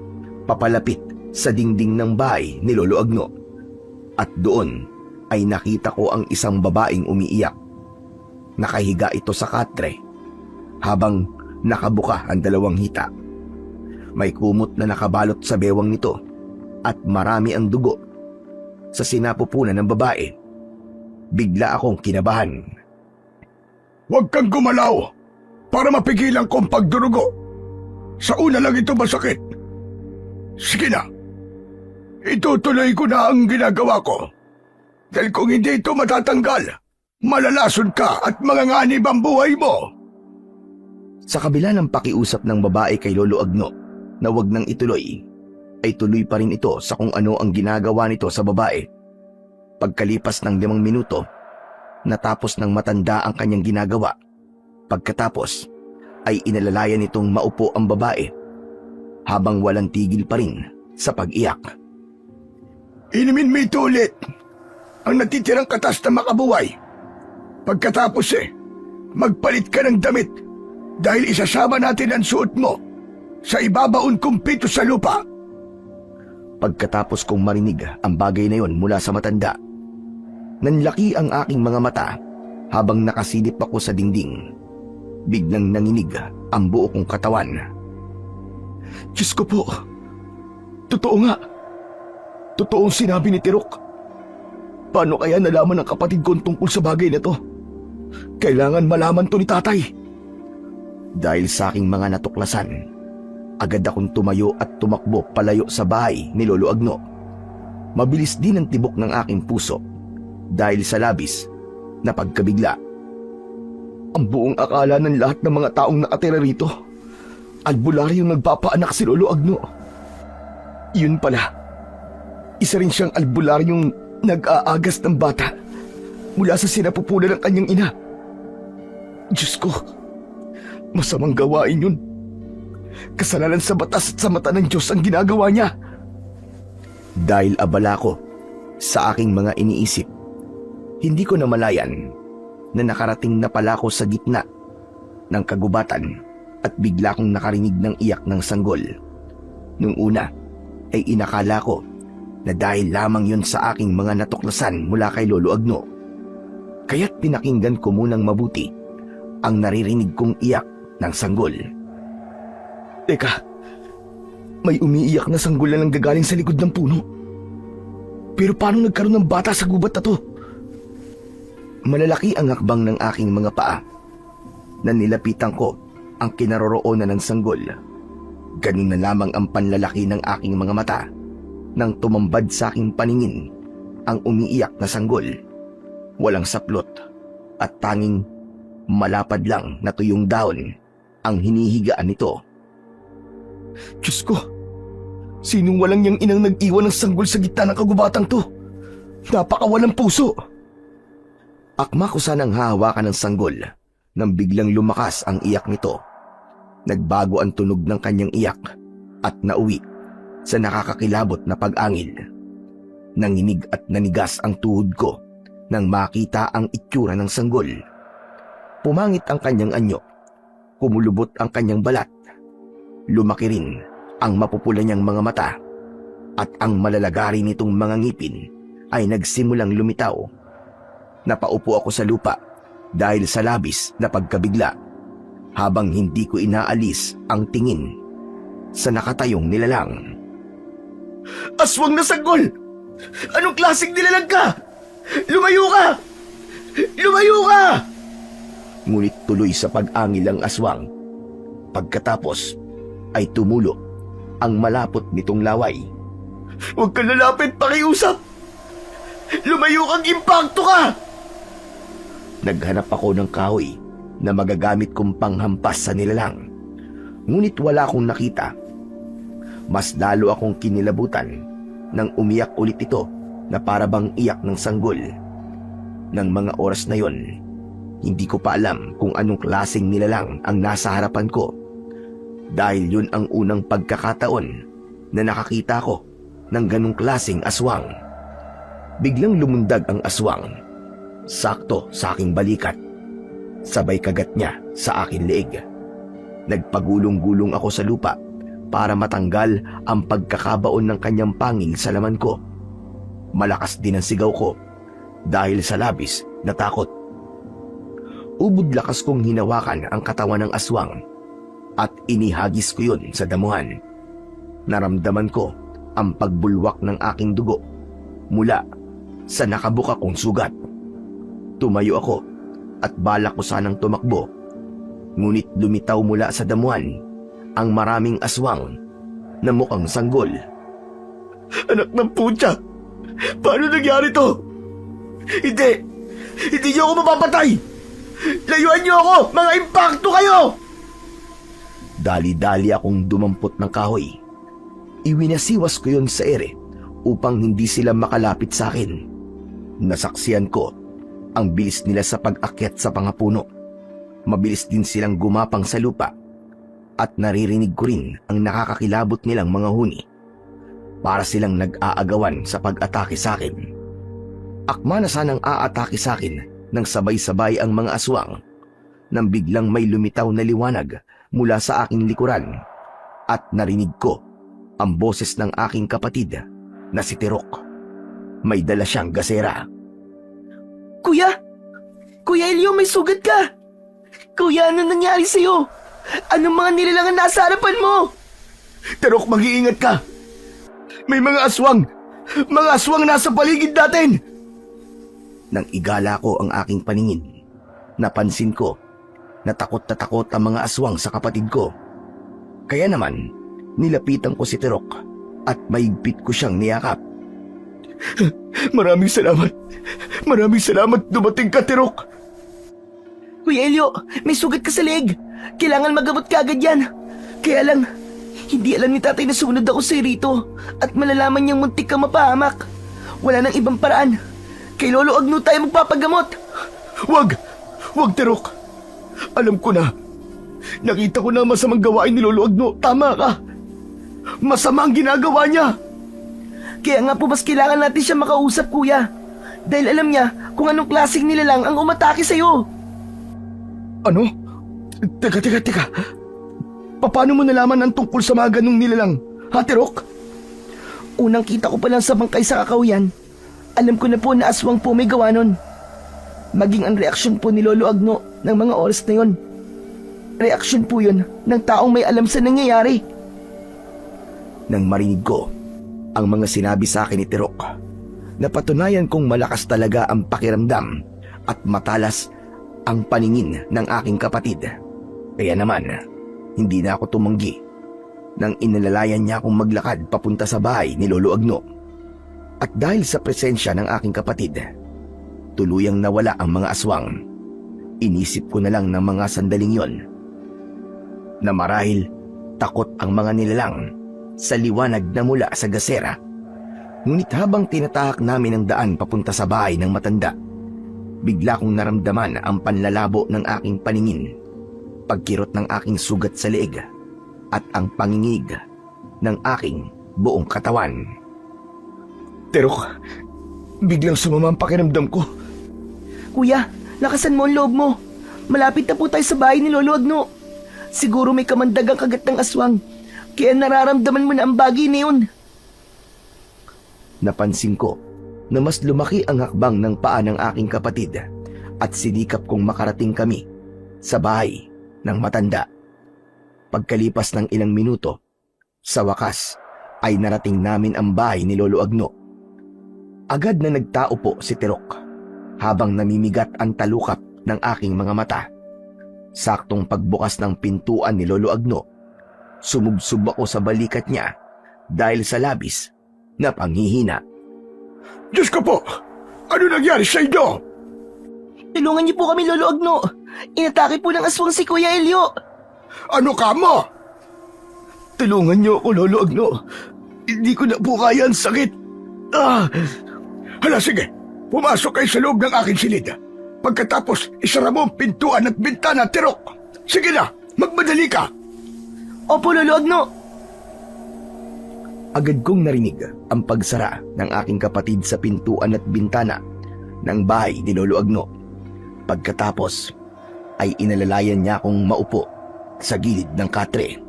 papalapit sa dingding ng bahay ni Lolo Agno. At doon ay nakita ko ang isang babaeng umiiyak. Nakahiga ito sa katre habang nakabuka ang dalawang hita. May kumot na nakabalot sa bewang nito at marami ang dugo. Sa sinapupunan ng babae, bigla akong kinabahan. Huwag kang gumalaw para mapigilan ko ang pagdurugo. Sa una lang ito masakit. Sige na. Itutuloy ko na ang ginagawa ko. Dahil kung hindi ito matatanggal, malalason ka at manganganib ang buhay mo. Sa kabila ng pakiusap ng babae kay Lolo Agno na wag nang ituloy, ay tuloy pa rin ito sa kung ano ang ginagawa nito sa babae. Pagkalipas ng 5 minuto, natapos ng matanda ang kanyang ginagawa. Pagkatapos, ay inalalayan nitong maupo ang babae habang walang tigil pa rin sa pag-iyak. Inumin mo ito ulit. Ang natitirang katas na makabuhay. Pagkatapos magpalit ka ng damit dahil isasama natin ang suot mo sa ibabaon kong pito sa lupa. Pagkatapos kong marinig ang bagay na yon mula sa matanda, nanlaki ang aking mga mata habang nakasilip ako sa dingding. Biglang nanginig ang buo kong katawan. Diyos ko po, totoo nga. Totoong sinabi ni Tirok. Paano kaya nalaman ng kapatid ko tungkol sa bagay na to? Kailangan malaman to ni Tatay. Dahil sa aking mga natuklasan, agad akong tumayo at tumakbo palayo sa bahay ni Lolo Agno. Mabilis din ang tibok ng aking puso dahil sa labis na pagkabigla. Ang buong akala ng lahat ng mga taong nakatira rito, albularyong nagpapaanak si Lolo Agno. Yun pala, Isa rin siyang albularyong nag-aagas ng bata mula sa sinapupunan ng kanyang ina. Diyos ko, masamang gawain yun. Kasalanan sa batas at sa mata ng Diyos ang ginagawa niya. Dahil abala ko sa aking mga iniisip, hindi ko namalayan na nakarating na pala ko sa gitna ng kagubatan at bigla kong nakarinig ng iyak ng sanggol. Nung una ay inakala ko na dahil lamang yun sa aking mga natuklasan mula kay Lolo Agno. Kaya't pinakinggan ko munang mabuti ang naririnig kong iyak ng sanggol. Teka, may umiiyak na sanggol na nanggagaling sa likod ng puno. Pero paano nagkaroon ng bata sa gubat na to? Malalaki ang hakbang ng aking mga paa na nilapitan ko ang kinaroroonan ng sanggol. Ganun na lamang ang panlalaki ng aking mga mata nang tumambad sa aking paningin ang umiiyak na sanggol. Walang saplot at tanging malapad lang na tuyong daon ang hinihigaan nito. Diyos ko, sinong walang yang inang nag-iwan ng sanggol sa gitna ng kagubatang to? Napakawalang puso. Akma ko sanang hahawakan ng sanggol nang biglang lumakas ang iyak nito. Nagbago ang tunog ng kanyang iyak at nauwi sa nakakakilabot na pag-angil. Nanginig at nanigas ang tuhod ko nang makita ang itsura ng sanggol. Pumangit ang kanyang anyo, kumulubot ang kanyang balat, lumaki rin ang mapupula niyang mga mata, at ang malalagari nitong mga ngipin ay nagsimulang lumitaw. Napaupo ako sa lupa dahil sa labis na pagkabigla habang hindi ko inaalis ang tingin sa nakatayong nilalang. Aswang na sanggol! Anong klaseng nilalang ka? Lumayo ka! Lumayo ka! Ngunit tuloy sa pag-angil ang aswang. Pagkatapos ay tumulo ang malapot nitong laway. Huwag ka lalapit, pakiusap! Lumayo kang impakto ka! Naghanap ako ng kahoy na magagamit kong panghampas sa nilalang. Ngunit wala akong nakita. Mas lalo akong kinilabutan nang umiyak ulit ito na parabang iyak ng sanggol. Nang mga oras na yon, hindi ko pa alam kung anong klaseng nilalang ang nasa harapan ko. Dahil yun ang unang pagkakataon na nakakita ko ng ganong klaseng aswang. Biglang lumundag ang aswang, sakto sa aking balikat. Sabay kagat niya sa aking leeg. Nagpagulong-gulong ako sa lupa para matanggal ang pagkakabaon ng kanyang pangil sa laman ko. Malakas din ang sigaw ko dahil sa labis na takot. Ubod lakas kong hinawakan ang katawan ng aswang at inihagis ko yun sa damuhan. Naramdaman ko ang pagbulwak ng aking dugo mula sa nakabuka kong sugat. Tumayo ako at balak ko sanang tumakbo. Ngunit lumitaw mula sa damuhan ang maraming aswang na mukhang sanggol. Anak ng putya! Paano nangyari to? Hindi! Hindi niyo ako mapapatay! Layuan niyo ako! Mga impakto kayo! Dali-dali akong dumampot ng kahoy. Iwinasiwas ko yun sa ere upang hindi sila makalapit sa akin. Nasaksiyan ko ang bilis nila sa pag-akyat sa pangapuno. Mabilis din silang gumapang sa lupa at naririnig ko rin ang nakakakilabot nilang mga huni. Para silang nag-aagawan sa pag-atake sa akin. Akma na sanang aatake sa akin nang sabay-sabay ang mga aswang nang biglang may lumitaw na liwanag mula sa aking likuran at narinig ko ang boses ng aking kapatid na si Tirok. May dala siyang gasera. Kuya! Kuya Elio, may sugat ka! Kuya, ano nangyari sa'yo? Anong mga nilalangan nasa harapan mo? Tirok, mag-iingat ka! May mga aswang! Mga aswang nasa paligid natin! Nang igala ko ang aking paningin, napansin ko na takot ang mga aswang sa kapatid ko. Kaya naman, nilapitan ko si Tirok at maigpit ko siyang niyakap. Maraming salamat! Maraming salamat dumating ka, Tirok! Kuya Elio, may sugat ka sa leg. Kailangan magabot ka agad yan. Kaya lang, Hindi alam ni tatay na sunod ako sa rito at malalaman niyang muntik ka mapahamak. Wala nang ibang paraan. Kay Lolo Agno tayo magpapagamot. Wag! Wag, Terok! Alam ko na. Nakita ko na masamang gawain ni Lolo Agno. Tama ka. Masama ang ginagawa niya. Kaya nga po mas kailangan natin siya makausap, kuya. Dahil alam niya kung anong klaseng nilalang ang umatake sa'yo. Ano? Teka. Paano mo nalaman ang tungkol sa mga ganong nilalang? Ha, Terok? Unang kita ko pa lang sa bangkay sa kakahuyan, alam ko na po na aswang po may gawa nun. Maging ang reaksyon po ni Lolo Agno ng mga oras na yon. Reaksyon po yun ng taong may alam sa nangyayari. Nang marinig ko ang mga sinabi sa akin ni Tirok, napatunayan kong malakas talaga ang pakiramdam at matalas ang paningin ng aking kapatid. Kaya naman, hindi na ako tumanggi nang inalalayan niya akong maglakad papunta sa bahay ni Lolo Agno. At dahil sa presensya ng aking kapatid, tuluyang nawala ang mga aswang. Inisip ko na lang ng mga sandaling yon na marahil takot ang mga nilalang sa liwanag na mula sa gasera. Ngunit habang tinatahak namin ang daan papunta sa bahay ng matanda, bigla kong naramdaman ang panlalabo ng aking paningin, pagkirot ng aking sugat sa leeg, at ang pangingig ng aking buong katawan. Terok, biglang sumama ang pakiramdam ko. Kuya, lakasan mo ang loob mo. Malapit na po tayo sa bahay ni Lolo Agno. Siguro may kamandagang kagat ng aswang, kaya nararamdaman mo na ang bagay na yun. Napansin ko na mas lumaki ang hakbang ng paa ng aking kapatid at sinikap kong makarating kami sa bahay ng matanda. Pagkalipas ng ilang minuto, sa wakas ay narating namin ang bahay ni Lolo Agno. Agad na nagtao po si Tirok habang namimigat ang talukap ng aking mga mata. Saktong pagbukas ng pintuan ni Lolo Agno, sumubsub ako sa balikat niya dahil sa labis na panghihina. Diyos ko po! Ano nangyari sa inyo? Tulungan niyo po kami, Lolo Agno. Inatake po ng aswang si Kuya Elio. Ano ka mo? Tulungan niyo ako, Lolo Agno. Hindi ko na po kaya ang sakit. Hala, sige. Pumasok kayo sa loob ng aking silid. Pagkatapos, isara mo ang pintuan at bintana, Tirok. Sige na, magmadali ka. Opo, Lolo Agno. Agad kong narinig ang pagsara ng aking kapatid sa pintuan at bintana ng bahay ni Lolo Agno. Pagkatapos ay inalalayan niya akong maupo sa gilid ng katre.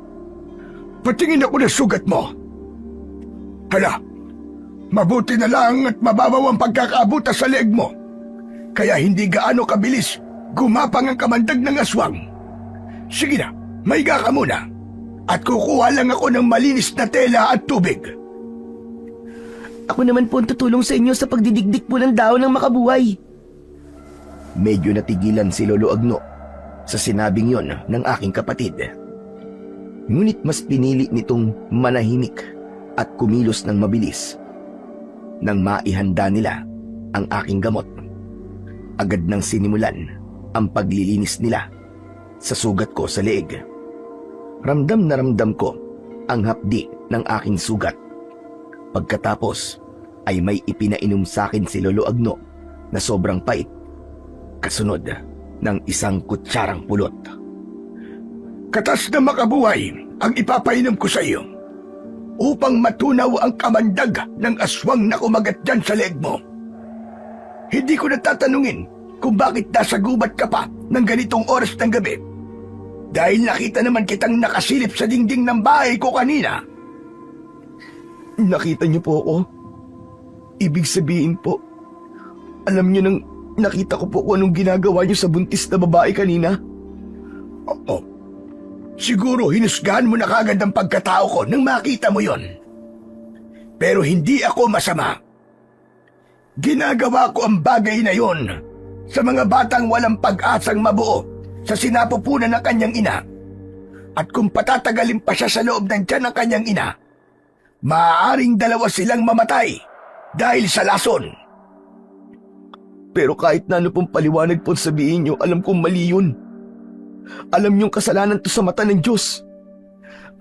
Patingin ako na sugat mo. Hala, mabuti na lang at mababaw ang pagkakaabuta sa leeg mo. Kaya hindi gaano kabilis gumapang ang kamandag ng aswang. Sige na, maiga ka muna. At kukuha lang ako ng malinis na tela at tubig. Ako naman po ang tutulong sa inyo sa pagdidikdik po ng dahon ng makabuhay. Medyo natigilan si Lolo Agno sa sinabing yon ng aking kapatid. Ngunit mas pinili nitong manahimik at kumilos ng mabilis. Nang maihanda nila ang aking gamot, agad nang sinimulan ang paglilinis nila sa sugat ko sa leeg. Ramdam na ramdam ko ang hapdi ng aking sugat. Pagkatapos ay may ipinainom sa akin si Lolo Agno na sobrang pait, kasunod ng isang kutsarang pulot. Katas na makabuhay ang ipapainom ko sa iyo upang matunaw ang kamandag ng aswang na kumagat dyan sa leeg mo. Hindi ko natatanungin kung bakit nasa gubat ka pa ng ganitong oras ng gabi. Dahil nakita naman kitang nakasilip sa dingding ng bahay ko kanina. Nakita niyo po ako? Ibig sabihin po, alam niyo nang nakita ko po kung anong ginagawa niyo sa buntis na babae kanina? Oo. Siguro hinusgahan mo na kagad ang pagkatao ko nang makita mo yon. Pero hindi ako masama. Ginagawa ko ang bagay na yon sa mga batang walang pag-asang mabuo sa sinapupunan ng kanyang ina. At kung patatagalin pa siya sa loob ng tiyan ng kanyang ina, maaaring dalawa silang mamatay dahil sa lason. Pero kahit na ano pong paliwanag po sabihin niyo, alam kong mali yun. Alam niyong kasalanan to sa mata ng Diyos.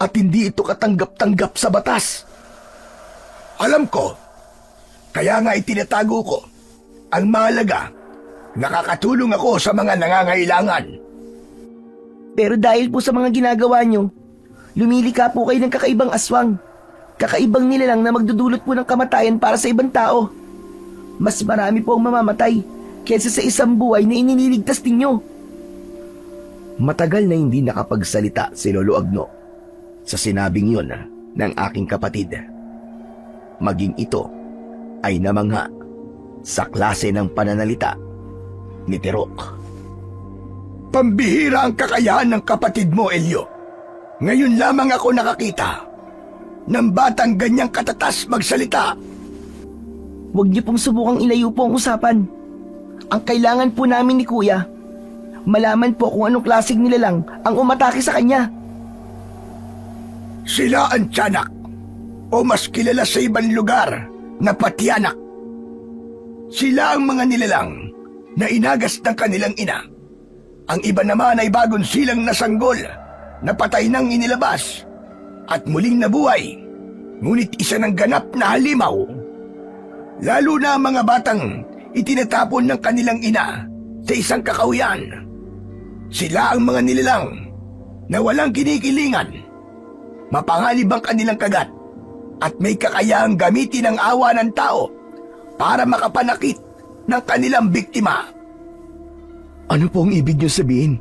at hindi ito katanggap-tanggap sa batas. Alam ko, kaya nga itinatago ko. Ang mahalaga, nakakatulong ako sa mga nangangailangan. Pero dahil po sa mga ginagawa nyo, lumilika po kayo ng kakaibang aswang. Kakaibang nilalang na magdudulot po ng kamatayan para sa ibang tao. Mas marami po ang mamamatay kaysa sa isang buhay na ininiligtas ninyo. Matagal na hindi nakapagsalita si Lolo Agno sa sinabing yun ng aking kapatid. Maging ito ay namangha sa klase ng pananalita ni Tirok. Pambihira ang kakayahan ng kapatid mo, Elio. Ngayon lamang ako nakakita ng batang ganyang katatas magsalita. Huwag niyo pong subukang ilayo po ang usapan. Ang kailangan po namin ni Kuya, malaman po kung anong klaseng nilalang ang umatake sa kanya. Sila ang tiyanak, o mas kilala sa ibang lugar na patiyanak. Sila ang mga nilalang na inagas ng kanilang ina. Ang iba naman ay bagong silang nasanggol na patay nang inilabas at muling nabuhay, ngunit isa ng ganap na halimaw. Lalo na ang mga batang itinatapon ng kanilang ina sa isang kakahuyan. Sila ang mga nilalang na walang kinikilingan. Mapanganib ang kanilang kagat at may kakayahang gamitin ang awa ng tao para makapanakit ng kanilang biktima. Ano po ang ibig niyo sabihin?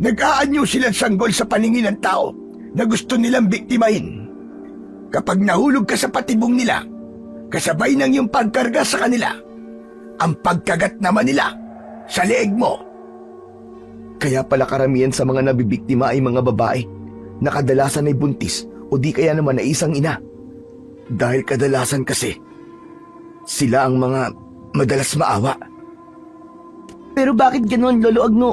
Nag-aanyo silang sanggol sa paningin ng tao na gusto nilang biktimahin. Kapag nahulog ka sa patibong nila, kasabay ng iyong pagkarga sa kanila, ang pagkagat naman nila sa leeg mo. Kaya pala karamihan sa mga nabibiktima ay mga babae na kadalasan ay buntis o di kaya naman ay isang ina. Dahil kadalasan kasi, sila ang mga madalas maawa. Pero bakit ganon, Lolo Agno?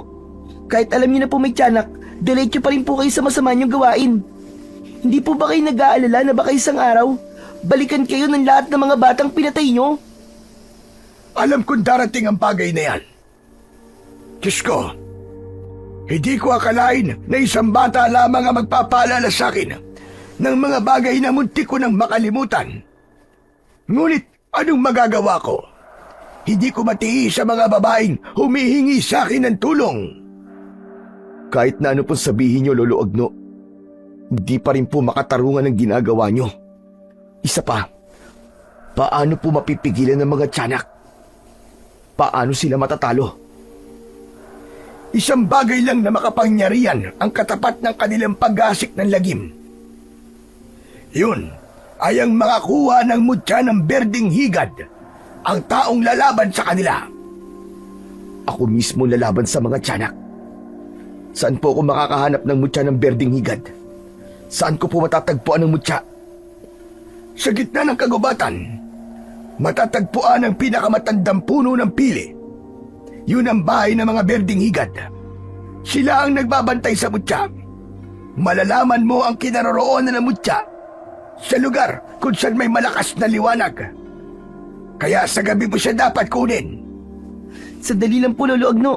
Kahit alam niyo na po may tiyanak, diretso pa rin po kayo sa masama niyong gawain. Hindi po ba kayo nag-aalala na baka isang araw, balikan kayo ng lahat ng mga batang pinatay niyo? Alam kong darating ang bagay na yan. Diyos ko, hindi ko akalain na isang bata lamang ang magpapaalala sa akin ng mga bagay na muntik ko nang makalimutan. Ngunit anong magagawa ko? Hindi ko matiis sa mga babaeng humihingi sa akin ng tulong. Kahit na ano pong sabihin niyo, Lolo Agno, hindi pa rin po makatarungan ang ginagawa niyo. Isa pa, paano po mapipigilan ng mga tiyanak? Paano sila matatalo? Isang bagay lang na makapangyarihan ang katapat ng kanilang pag-asik ng lagim. Yun ay ang makakuha ng mutya ng berdeng higad, ang taong lalaban sa kanila. Ako mismo lalaban sa mga tiyanak. Saan po ako makakahanap ng mutya ng berdeng higad? Saan ko po matatagpuan ng mutya? Sa gitna ng kagubatan, matatagpuan ang pinakamatandang puno ng pili. Yun ang bahay ng mga berdeng higad. Sila ang nagbabantay sa mutya. Malalaman mo ang kinaroroonan ng mutya sa lugar kung saan may malakas na liwanag. Kaya sa gabi mo siya dapat kunin. Sandali lang po, Lolo Agno.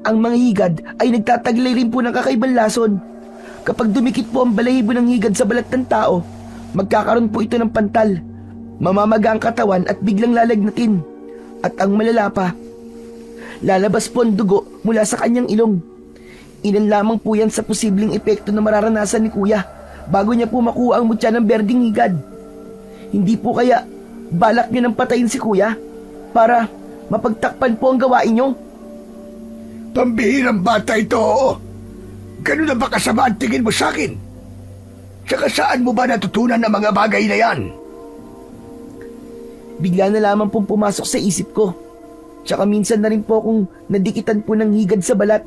Ang mga higad ay nagtataglay rin po ng kakaibang lason. Kapag dumikit po ang balahibo ng higad sa balat ng tao, magkakaroon po ito ng pantal. Mamamaga ang katawan at biglang lalagnatin. At ang malala pa, lalabas po ang dugo mula sa kanyang ilong. Ilan lamang po yan sa posibleng epekto na mararanasan ni Kuya bago niya po makuha ang mutya ng berdeng higad. Hindi po kaya balak niyo nang patayin si Kuya para mapagtakpan po ang gawain niyo? Pambihirang bata ito, oo. Ganun na ba kasama ang tingin mo sa akin? Tsaka saan mo ba natutunan ang mga bagay na yan? Bigla na lamang pong pumasok sa isip ko. Tsaka minsan na rin po akong nadikitan po ng higad sa balat.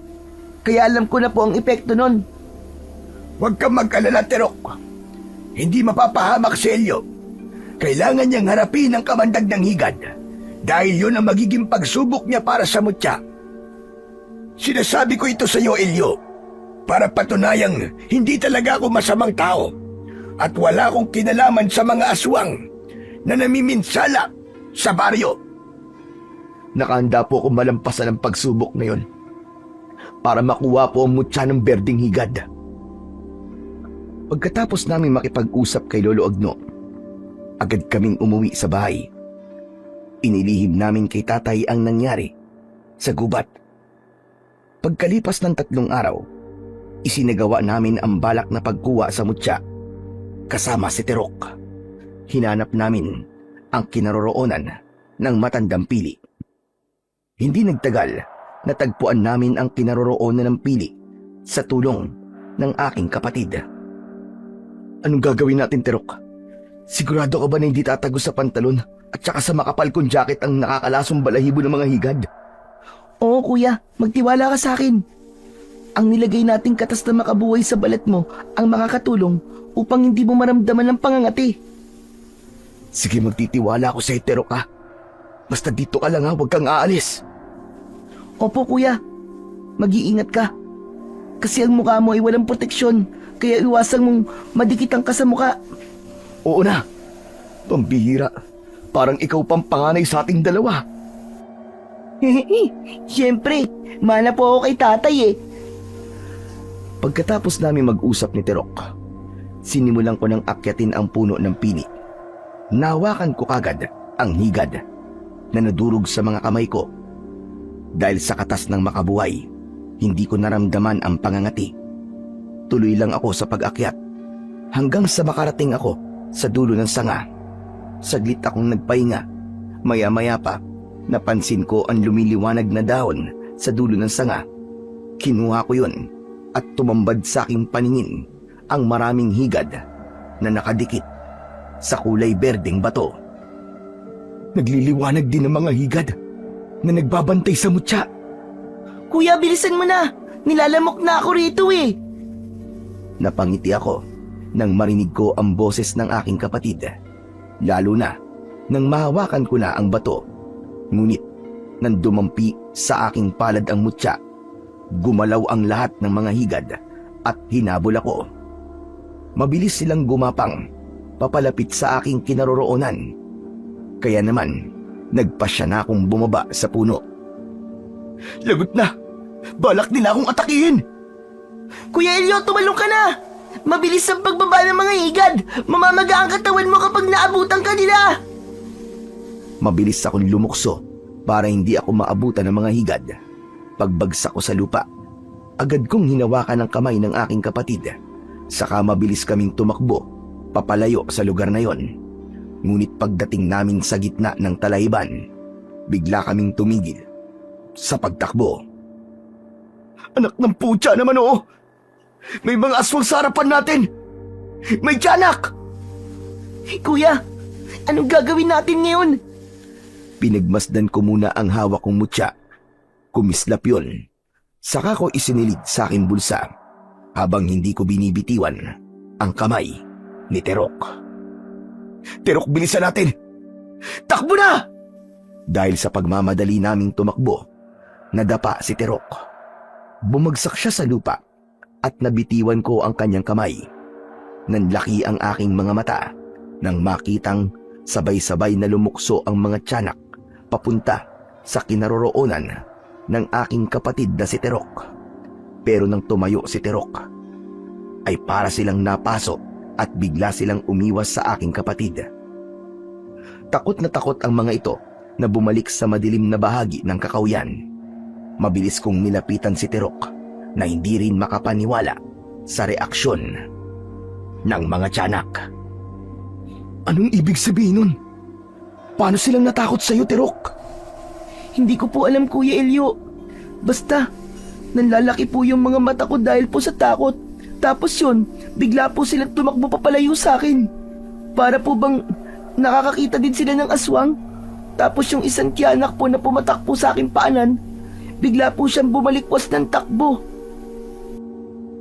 Kaya alam ko na po ang epekto nun. Huwag kang mag-alala, Terok. Hindi mapapahamak si Elio. Kailangan niyang harapin ang kamandag ng higad dahil yun ang magiging pagsubok niya para sa mutya. Sinasabi ko ito sa iyo, Elio, para patunayang hindi talaga ako masamang tao at wala akong kinalaman sa mga aswang na namiminsala sa baryo. Nakahanda po ako malampasan ang pagsubok na yun para makuha po ang mutya ng berdeng higad. Pagkatapos namin makipag-usap kay Lolo Agno, agad kaming umuwi sa bahay. Inilihim namin kay tatay ang nangyari sa gubat. Pagkalipas ng 3 araw, isinagawa namin ang balak na pagkuha sa mutya kasama si Terok. Hinanap namin ang kinaroroonan ng matandang pili. Hindi nagtagal, natagpuan namin ang kinaroroonan ng pili sa tulong ng aking kapatid. Anong gagawin natin, Terok? Sigurado ka ba na hindi tatago sa pantalon at saka sa makapal kong jacket ang nakakalasong balahibo ng mga higad? Oo kuya, magtiwala ka sa akin. Ang nilagay nating katas na makabuhay sa balat mo ang makakatulong upang hindi mo maramdaman ng pangangati. Sige, magtitiwala ako sa Terok ha. Basta dito ka lang ha, huwag kang aalis. Opo kuya, mag-iingat ka. Kasi ang mukha mo ay walang proteksyon, kaya iwasan mong madikitan ka sa mukha. Oo na, pambihira. Parang ikaw pang panganay sa ating dalawa. Siyempre, mana po ako kay tatay eh. Pagkatapos namin mag-usap ni Terok, sinimulan ko ng akyatin ang puno ng pini. Nahawakan ko kagad ang higad na nadurog sa mga kamay ko. Dahil sa katas ng makabuhay, hindi ko naramdaman ang pangangati. Tuloy lang ako sa pag-akyat hanggang sa makarating ako sa dulo ng sanga. Saglit akong nagpahinga. Maya-maya pa, napansin ko ang lumiliwanag na dahon sa dulo ng sanga. Kinuha ko yun at tumambad sa aking paningin ang maraming higad na nakadikit sa kulay berdeng bato. Nagliliwanag din ang mga higad na nagbabantay sa mutya. Kuya, bilisan mo na. Nilalamok na ako rito eh. Napangiti ako nang marinig ko ang boses ng aking kapatid. Lalo na nang mahawakan ko na ang bato. Ngunit nang dumampi sa aking palad ang mutya, gumalaw ang lahat ng mga higad at hinabol ako. Mabilis silang gumapang papalapit sa aking kinaroroonan. Kaya naman, nagpasya na akong bumaba sa puno. Lagot na! Balak nila akong atakihin! Kuya Elio, tumalong ka na. Mabilis ang pagbaba ng mga higad. Mamamaga ang katawan mo kapag naabutan ka nila. Mabilis akong lumukso para hindi ako maabutan ng mga higad. Pagbagsak ko sa lupa, agad kong hinawakan ang kamay ng aking kapatid. Saka mabilis kaming tumakbo, papalayo sa lugar na yon. Ngunit pagdating namin sa gitna ng talaiban, bigla kaming tumigil sa pagtakbo. Anak ng putya naman oo! May mga aswang sa harapan natin! May tiyanak! Kuya, anong gagawin natin ngayon? Pinagmasdan ko muna ang hawak kong mutya. Kumislap yun. Saka ko isinilid sa aking bulsa habang hindi ko binibitiwan ang kamay ni Terok. Terok, bilisan natin! Takbo na! Dahil sa pagmamadali naming tumakbo, nadapa si Terok. Bumagsak siya sa lupa at nabitiwan ko ang kanyang kamay. Nanlaki ang aking mga mata nang makitang sabay-sabay na lumukso ang mga tiyanak papunta sa kinaroroonan ng aking kapatid na si Terok. Pero nang tumayo si Terok, ay para silang napaso at bigla silang umiwas sa aking kapatid. Takot na takot ang mga ito na bumalik sa madilim na bahagi ng kakawyan. Mabilis kong nilapitan si Terok na hindi rin makapaniwala sa reaksyon ng mga tiyanak. Anong ibig sabihin nun? Paano silang natakot sa'yo, Terok? Hindi ko po alam, Kuya Elio. Basta, nanlalaki po yung mga mata ko dahil po sa takot. Tapos yun, bigla po silang tumakbo papalayo sa akin. Para po bang nakakakita din sila ng aswang. Tapos yung isang tiyanak po na pumatak po sa aking paanan, bigla po siyang bumalikwas ng takbo.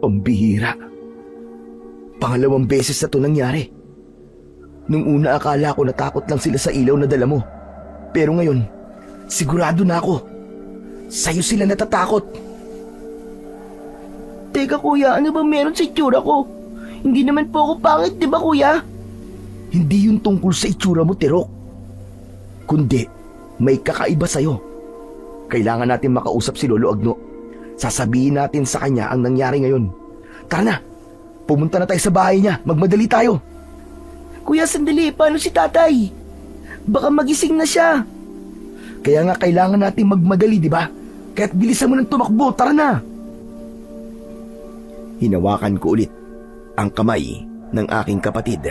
Pambihira. Pangalawang beses na ito nangyari. Nung una akala ko natakot lang sila sa ilaw na dala mo. Pero ngayon, sigurado na ako. Sa'yo sila natatakot. Teka kuya, ano ba meron sa itsura ko? Hindi naman po ako pangit, di ba kuya? Hindi yun tungkol sa itsura mo, Terok. Kundi, may kakaiba sa'yo. Kailangan natin makausap si Lolo Agno. Sasabihin natin sa kanya ang nangyari ngayon. Tara na, Pumunta na tayo sa bahay niya. Magmadali tayo. Kuya, sandali. Paano si tatay? Baka magising na siya. Kaya nga kailangan natin magmadali, di ba? Kaya't bilisan mo ng tumakbo. Tara na. Hinawakan ko ulit ang kamay ng aking kapatid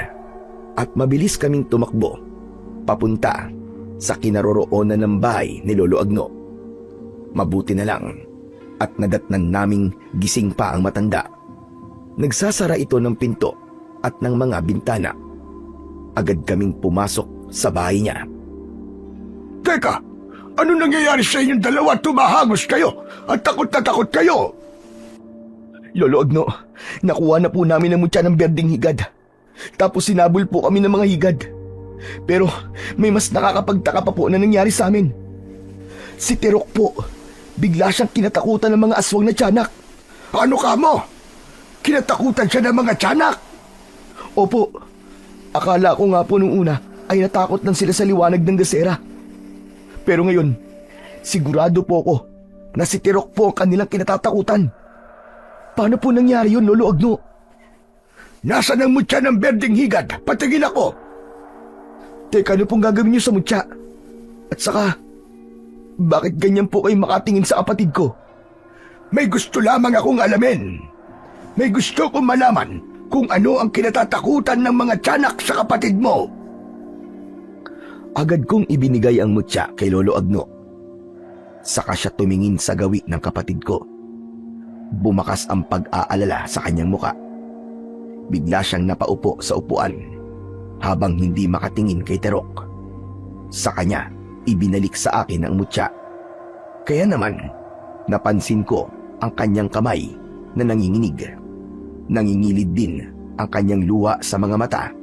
at mabilis kaming tumakbo papunta sa kinaroroonan ng bahay ni Lolo Agno. Mabuti na lang at nadatnan naming gising pa ang matanda. Nagsasara ito ng pinto at ng mga bintana. Agad kaming pumasok sa bahay niya. Teka, ano nangyayari sa inyong dalawa? Tumahangos kayo at takot na takot kayo. Lolo Agno, nakuha na po namin ang mutya ng berdeng higad. Tapos sinabol po kami ng mga higad. Pero may mas nakakapagtaka pa po na nangyari sa amin. Si Tirok po, bigla siyang kinatakutan ng mga aswang na tiyanak. Ano ka mo? Kinatakutan siya ng mga tiyanak? Opo, akala ko nga po nung una ay natakot lang sila sa liwanag ng gasera. Pero ngayon, sigurado po ako na si Tirok po ang kanilang kinatatakutan. Paano po nangyari yun, Lolo Agno? Nasaan ang mutya ng berdeng higad? Patingin ako. Teka, ano pong gagawin niyo sa mutya? At saka, bakit ganyan po kayo makatingin sa kapatid ko? May gusto lamang akong alamin. May gusto kong malaman kung ano ang kinatatakutan ng mga tiyanak sa kapatid mo. Agad kong ibinigay ang mutya kay Lolo Agno. Saka siya tumingin sa gawi ng kapatid ko. Bumakas ang pag-aalala sa kanyang muka. Bigla siyang napaupo sa upuan habang hindi makatingin kay Terok. Sa kanya, ibinalik sa akin ang mutya. Kaya naman, napansin ko ang kanyang kamay na nanginginig. Nangingilid din ang kanyang luha sa mga mata.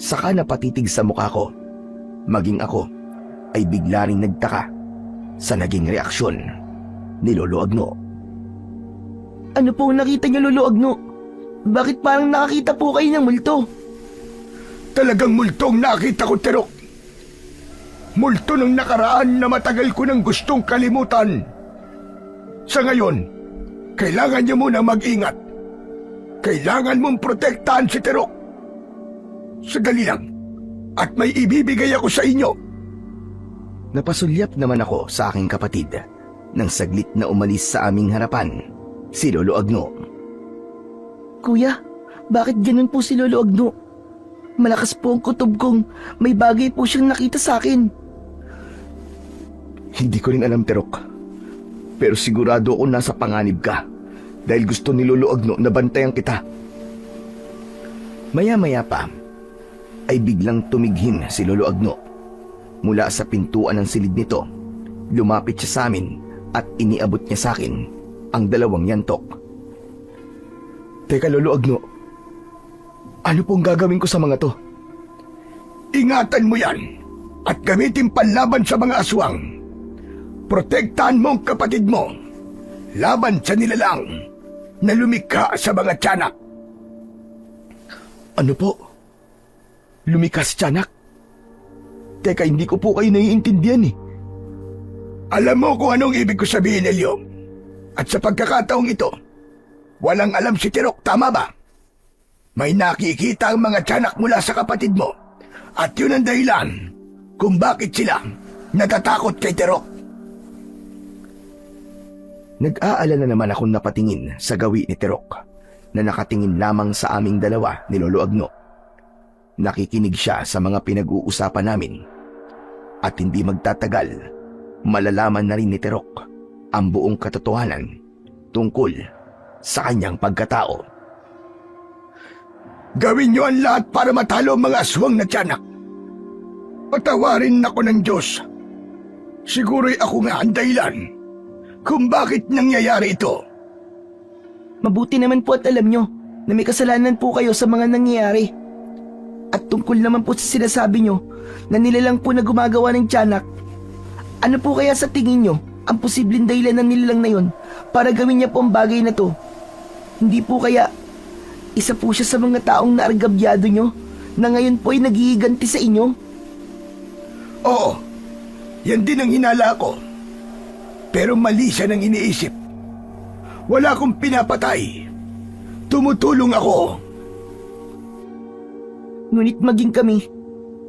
Saka napatitig sa mukha ko. Maging ako ay bigla ring nagtaka sa naging reaksyon ni Lolo Agno. Ano po nakita niyo, Lolo Agno? Bakit parang nakakita po kayo ng multo? Talagang multong nakita ko, Terok. Multo ng nakaraan na matagal ko nang gustong kalimutan. Sa ngayon, kailangan niyo muna mag-ingat. Kailangan mong protektahan si Terok. Sadali lang, at may ibibigay ako sa inyo. Napasulyap naman ako sa aking kapatid nang saglit na umalis sa aming harapan si Lolo Agno. Kuya, bakit ganun po si Lolo Agno? Malakas po ang kutob kong may bagay po siyang nakita sa akin. Hindi ko rin alam, Terok. Pero sigurado ako nasa panganib ka dahil gusto ni Lolo Agno na bantayan kita. Maya-maya pa ay biglang tumighin si Lolo Agno. Mula sa pintuan ng silid nito, lumapit siya sa amin at iniabot niya sa akin ang 2 yantok. Teka, Lolo Agno, ano pong gagawin ko sa mga to? Ingatan mo yan at gamitin panlaban sa mga aswang. Protektahan mo ang kapatid mo laban sa nilalang na lumikha sa mga tiyanak. Ano po? Lumikas tiyanak? Teka, hindi ko po kayo naiintindihan eh. Alam mo kung anong ibig ko sabihin, Elio. At sa pagkakataong ito, walang alam si Tirok, tama ba? May nakikita ang mga tiyanak mula sa kapatid mo. At yun ang dahilan kung bakit sila natatakot kay Tirok. Nag-aalala naman akong napatingin sa gawi ni Tirok na nakatingin lamang sa aming 2 ni Lolo Agno. Nakikinig siya sa mga pinag-uusapan namin at hindi magtatagal, malalaman na rin ni Tirok ang buong katotohanan tungkol sa kanyang pagkatao. Gawin niyo ang lahat para matalo ang mga aswang na tiyanak. Patawarin ako ng Diyos. Siguro'y ako nga ang dahilan kung bakit nangyayari ito. Mabuti naman po at alam nyo na may kasalanan po kayo sa mga nangyayari. At tungkol naman po sa sinasabi nyo na nilalang po na gumagawa ng tiyanak, ano po kaya sa tingin nyo ang posibleng dahilan ng nilalang na yun para gawin niya po ang bagay na to? Hindi po kaya isa po siya sa mga taong naargabyado nyo na ngayon po ay naghihiganti sa inyo? Oo, yan din ang hinala ko. Pero mali siya ng iniisip. Wala akong pinapatay. Tumutulong ako. Ngunit maging kami,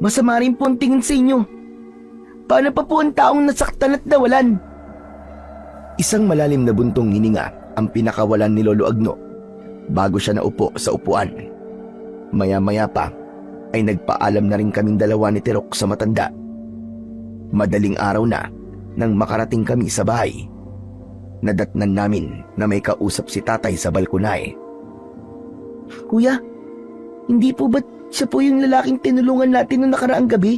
masama rin po ang tingin sa inyo. Paano pa po ang taong nasaktan at nawalan? Isang malalim na buntong hininga ang pinakawalan ni Lolo Agno bago siya naupo sa upuan. Maya-maya pa ay nagpaalam na rin kaming dalawa ni Tirok sa matanda. Madaling araw na nang makarating kami sa bahay. Nadatnan namin na may kausap si tatay sa balkonahe. Kuya, hindi po ba't siya po yung lalaking tinulungan natin noong nakaraang gabi?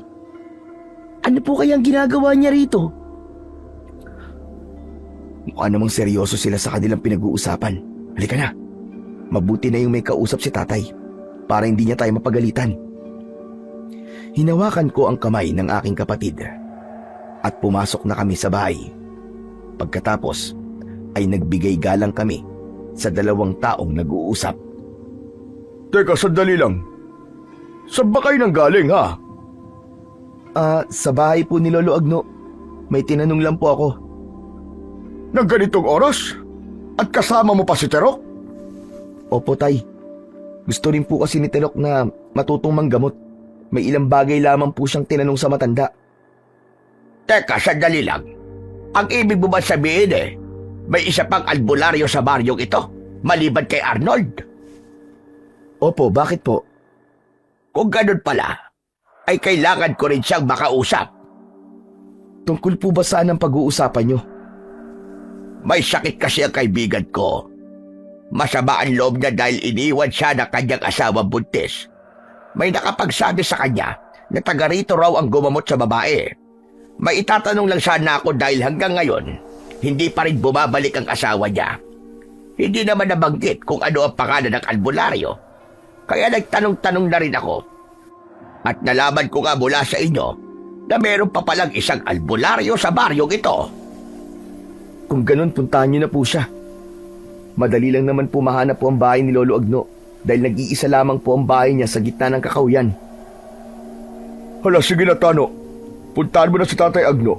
Ano po kayang ginagawa niya rito? Mukha namang seryoso sila sa kanilang pinag-uusapan. Halika na. Mabuti na yung may kausap si tatay para hindi niya tayo mapagalitan. Hinawakan ko ang kamay ng aking kapatid at pumasok na kami sa bahay. Pagkatapos ay nagbigay galang kami sa dalawang taong nag-uusap. Teka, sandali lang. Saan ba kayo nang galing, ha? Sa bahay po ni Lolo Agno. May tinanong lang po ako. Nang ganitong oras? At kasama mo pa si Terok? Opo, tay. Gusto rin po kasi ni Tirok na matutong manggamot. May ilang bagay lamang po siyang tinanong sa matanda. Teka, sandali lang. Ang ibig mo ba sabihin may isa pang albularyo sa baryong ito, maliban kay Arnold? Opo, bakit po? Kung ganun pala, ay kailangan ko rin siyang makausap. Tungkol po ba saan ang pag-uusapan nyo? May sakit kasi ang kaibigan ko. Masama ang loob niya dahil iniwan siya ng kanyang asawang buntis. May nakapagsabi sa kanya na taga rito raw ang gumamot sa babae. May itatanong lang sana ako dahil hanggang ngayon, hindi pa rin bumabalik ang asawa niya. Hindi naman nabanggit kung ano ang pangalan ng albularyo. Kaya nagtanong-tanong na rin ako. At nalaman ko nga mula sa inyo na meron pa palang isang albularyo sa baryong ito. Kung ganun, puntahan nyo na po siya. Madali lang naman po mahanap po ang bahay ni Lolo Agno dahil nag-iisa lamang po ang bahay niya sa gitna ng kakawyan. Hala, sige na, Tano. Puntahan mo na si Tatay Agno.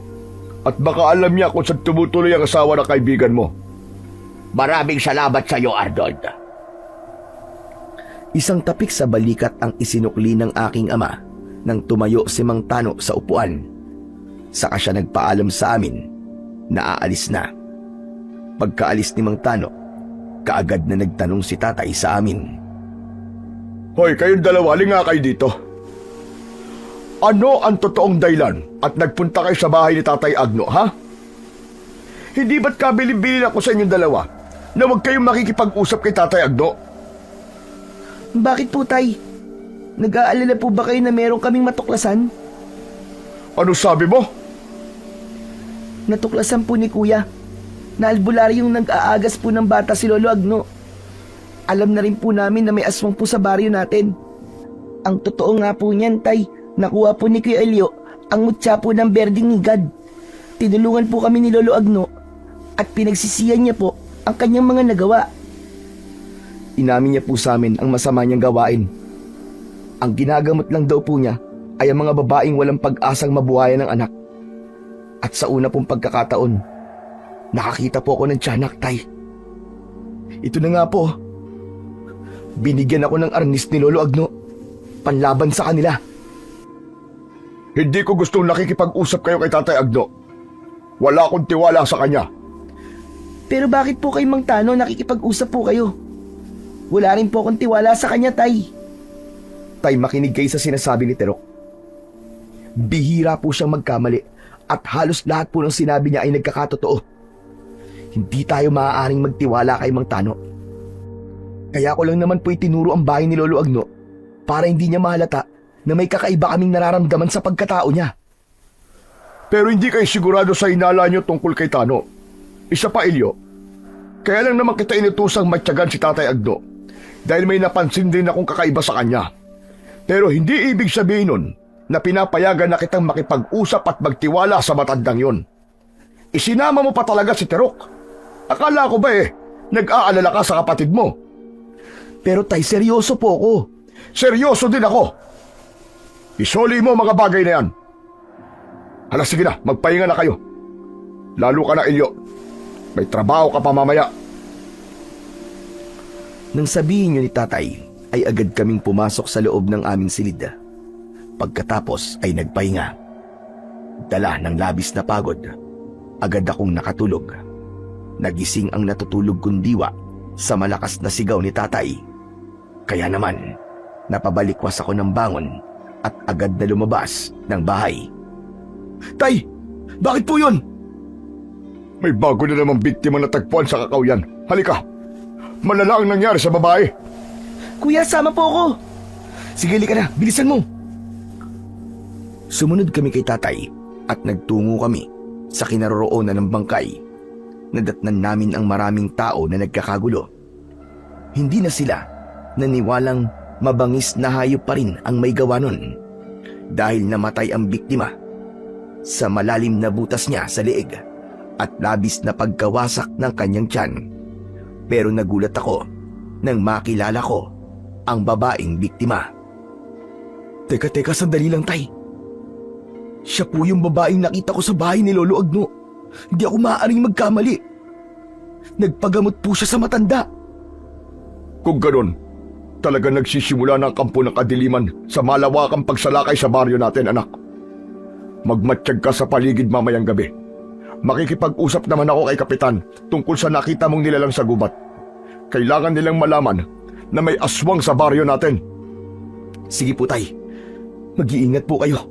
At baka alam niya kung saan tumutuloy ang asawa ng kaibigan mo. Maraming salamat sa iyo, Arnold. Isang tapik sa balikat ang isinukli ng aking ama nang tumayo si Mang Tano sa upuan. Saka siya nagpaalam sa amin na aalis na. Pagkaalis ni Mang Tano, kaagad na nagtanong si tatay sa amin. Hoy, kayong dalawa, linga kayo dito. Ano ang totoong dahilan at nagpunta kayo sa bahay ni Tatay Agno, ha? Hindi ba't kabilin-bilin ako sa inyong dalawa na huwag kayong makikipag-usap kay Tatay Agno? Bakit po, tay? Nag-aalala po ba kayo na meron kaming matuklasan? Ano sabi mo? Natuklasan po ni Kuya na albularyong nag-aagas po ng bata si Lolo Agno. Alam na rin po namin na may aswang po sa baryo natin. Ang totoo nga po niyan, tay, nakuha po ni Kuya Elio ang mutya po ng berdeng higad. Tinulungan po kami ni Lolo Agno at pinagsisiyan niya po ang kanyang mga nagawa. Inamin niya po sa amin ang masama niyang gawain. Ang ginagamot lang daw po niya ay ang mga babaeng walang pag-asang mabuhayan ng anak. At sa una pong pagkakataon, nakakita po ako ng tiyanak, tay. Ito na nga po. Binigyan ako ng arnis ni Lolo Agno, panlaban sa kanila. Hindi ko gustong nakikipag-usap kayo kay Tatay Agno. Wala akong tiwala sa kanya. Pero bakit po kay Mang Tano nakikipag-usap po kayo? Wala rin po akong tiwala sa kanya, tay. Tay, makinig kayo sa sinasabi ni Tirok. Bihira po siyang magkamali at halos lahat po ng sinabi niya ay nagkakatotoo. Hindi tayo maaaring magtiwala kay Mang Tano. Kaya ko lang naman po itinuro ang bahay ni Lolo Agno para hindi niya mahalata na may kakaiba kaming nararamdaman sa pagkatao niya. Pero hindi kayo sigurado sa hinala niyo tungkol kay Tano. Isa pa, Elio. Kaya lang naman kita inutusang matyagan si Tatay Agno dahil may napansin din akong kakaiba sa kanya. Pero hindi ibig sabihin nun na pinapayagan na kitang makipag-usap at magtiwala sa matandang yon. Isinama mo pa talaga si Tirok. Akala ko ba nag-aalala ka sa kapatid mo? Pero tay, seryoso po ako. Seryoso din ako. Isoli mo mga bagay na yan. Hala, sige na, magpahinga na kayo. Lalo ka na, Elio. May trabaho ka pa mamaya. Nang sabihin niyo ni tatay, ay agad kaming pumasok sa loob ng aming silid. Pagkatapos ay nagpahinga. Dala ng labis na pagod, agad akong nakatulog. Nagising ang natutulog kong diwa sa malakas na sigaw ni tatay. Kaya naman, napabalikwas ako ng bangon at agad na lumabas ng bahay. Tay! Bakit po yun? May bago na namang biktima na tagpuan sa Kakawyan. Halika! Malala ang nangyari sa babae. Kuya, sama po ako. Sige, halika na, bilisan mo! Sumunod kami kay tatay at nagtungo kami sa kinaroroonan ng bangkay. Nadatnan namin ang maraming tao na nagkakagulo. Hindi na sila naniwalang mabangis na hayop pa rin ang may gawa nun dahil namatay ang biktima sa malalim na butas niya sa leeg at labis na pagkawasak ng kanyang tiyan. Pero nagulat ako nang makilala ko ang babaeng biktima. Teka, sandali lang, tay. Siya po yung babaeng nakita ko sa bahay ni Lolo Agno. Hindi ako maaaring magkamali. Nagpagamot po siya sa matanda. Kung ganon, talaga nagsisimula ng kampo ng kadiliman sa malawakang pagsalakay sa baryo natin, anak. Magmatsyag ka sa paligid mamayang gabi. Makikipag-usap naman ako kay Kapitan tungkol sa nakita mong nilalang sa gubat. Kailangan nilang malaman na may aswang sa baryo natin. Sige po, tay. Mag-iingat po kayo.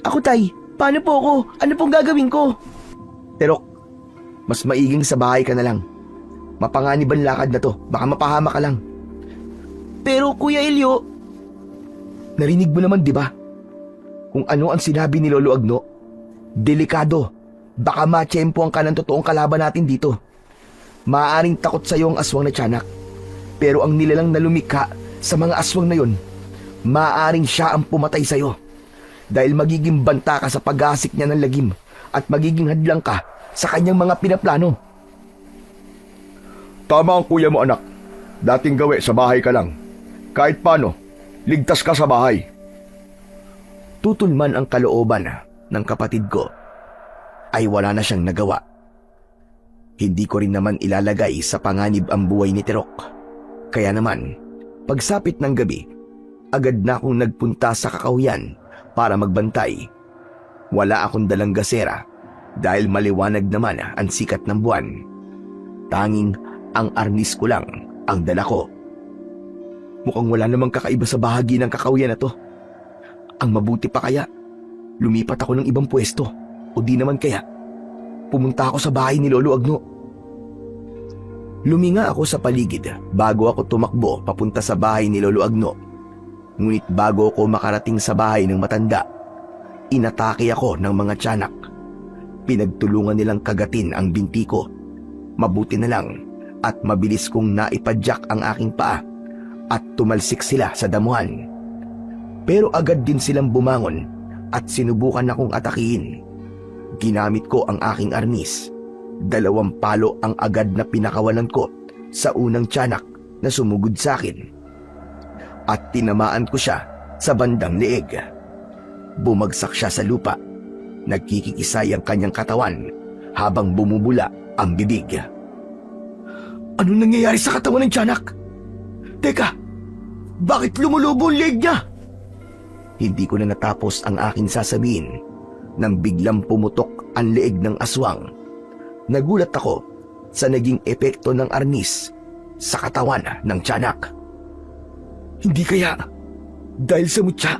Ako, tay. Paano po ako? Ano pong gagawin ko? Pero, mas maiging sa bahay ka na lang. Mapanganib ang lakad na to. Baka mapahama ka lang. Pero, Kuya Elio... Narinig mo naman, di ba? Kung ano ang sinabi ni Lolo Agno. Delikado. Baka matsyempoan ka ng totoong kalaban natin dito. Maaaring takot sa'yo ang aswang na tiyanak. Pero ang nilalang na lumikha sa mga aswang na yon, maaaring siya ang pumatay sa'yo. Dahil magiging banta ka sa pag-aasik niya ng lagim at magiging hadlang ka sa kanyang mga pinaplano. Tama ang kuya mo, anak. Dating gawi sa bahay ka lang. Kahit paano, ligtas ka sa bahay. Tutol man ang kalooban ng kapatid ko, ay wala na siyang nagawa. Hindi ko rin naman ilalagay sa panganib ang buhay ni Tirok. Kaya naman, pagsapit ng gabi, agad na akong nagpunta sa Kakawyan para magbantay. Wala akong dalang gasera dahil maliwanag naman ang sikat ng buwan. Tanging ang arnis ko lang ang dala ko. Mukhang wala namang kakaiba sa bahagi ng Kakawyan na to. Ang mabuti pa kaya, lumipat ako ng ibang pwesto o di naman kaya, pumunta ako sa bahay ni Lolo Agno. Luminga ako sa paligid bago ako tumakbo papunta sa bahay ni Lolo Agno. Ngunit bago ako makarating sa bahay ng matanda, inatake ako ng mga tiyanak. Pinagtulungan nilang kagatin ang binti ko. Mabuti na lang at mabilis kong naipadyak ang aking paa at tumalsik sila sa damuhan. Pero agad din silang bumangon at sinubukan akong atakihin. Ginamit ko ang aking arnis. 2 palo ang agad na pinakawalan ko sa unang tiyanak na sumugod sa akin. At tinamaan ko siya sa bandang leeg. Bumagsak siya sa lupa. Nagkikisay ang kanyang katawan habang bumubula ang bibig. Ano nangyayari sa katawan ng tiyanak? Teka, bakit lumulubo ang leeg niya? Hindi ko na natapos ang aking sasabihin nang biglang pumutok ang leeg ng aswang. Nagulat ako sa naging epekto ng arnis sa katawan ng tiyanak. Hindi kaya dahil sa mutya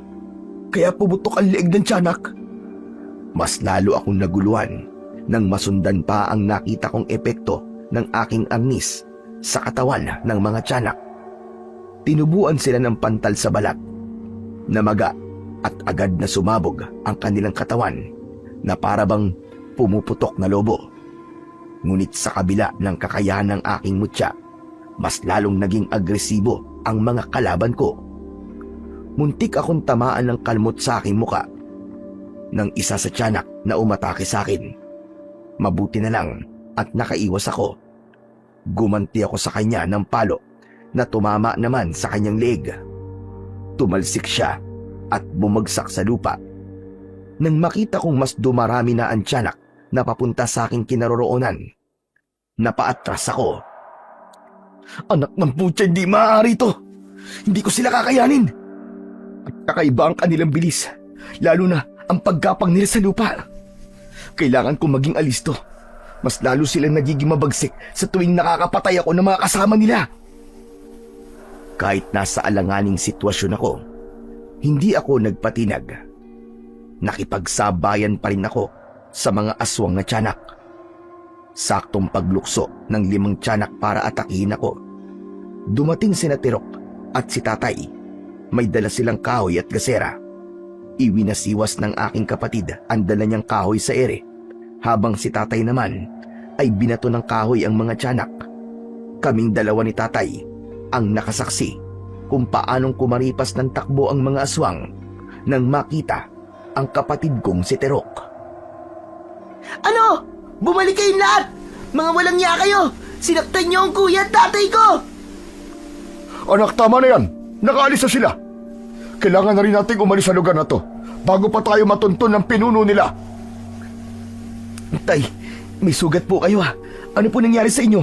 kaya pumutok ang leeg ng tiyanak? Mas lalo akong naguluhan nang masundan pa ang nakita kong epekto ng aking arnis sa katawan ng mga tiyanak. Tinubuan sila ng pantal sa balat, namaga at agad na sumabog ang kanilang katawan na parabang pumuputok na lobo. Ngunit sa kabila ng kakayahan ng aking mutya, mas lalong naging agresibo ang mga kalaban ko. Muntik akong tamaan ng kalmot sa aking muka ng isa sa tiyanak na umatake sa akin. Mabuti na lang at nakaiwas ako. Gumanti ako sa kanya ng palo na tumama naman sa kanyang leeg. Tumalsik siya at bumagsak sa lupa. Nang makita kong mas dumarami na ang tiyanak na papunta sa aking kinaroroonan, napaatras ako. Anak ng putya, hindi maaari ito. Hindi ko sila kakayanin. At kakaiba ang kanilang bilis, lalo na ang pagkapang nila sa lupa. Kailangan kong maging alisto. Mas lalo silang nagiging mabagsik sa tuwing nakakapatay ako ng mga kasama nila. Kahit nasa alanganing sitwasyon ako, hindi ako nagpatinag. Nakipagsabayan pa rin ako sa mga aswang na tiyanak. Saktong paglukso ng 5 tiyanak para atakihin ako. Dumating sina Tirok at si Tatay. May dala silang kahoy at gasera. Iwinasiwas ng aking kapatid ang dala niyang kahoy sa ere, habang si Tatay naman ay binato ng kahoy ang mga tiyanak. Kaming dalawa ni Tatay ang nakasaksi kung paanong kumaripas ng takbo ang mga aswang nang makita ang kapatid kong si Tirok. Ano? Bumalik kayong lahat! Mga walang niya kayo! Sinaktan niyo ang kuya at tatay ko! Anak, tama na yan. Nakaalis na sila. Kailangan na rin nating umalis sa lugar na to bago pa tayo matuntun ng pinuno nila. Tay, may sugat po kayo ha. Ano po nangyari sa inyo?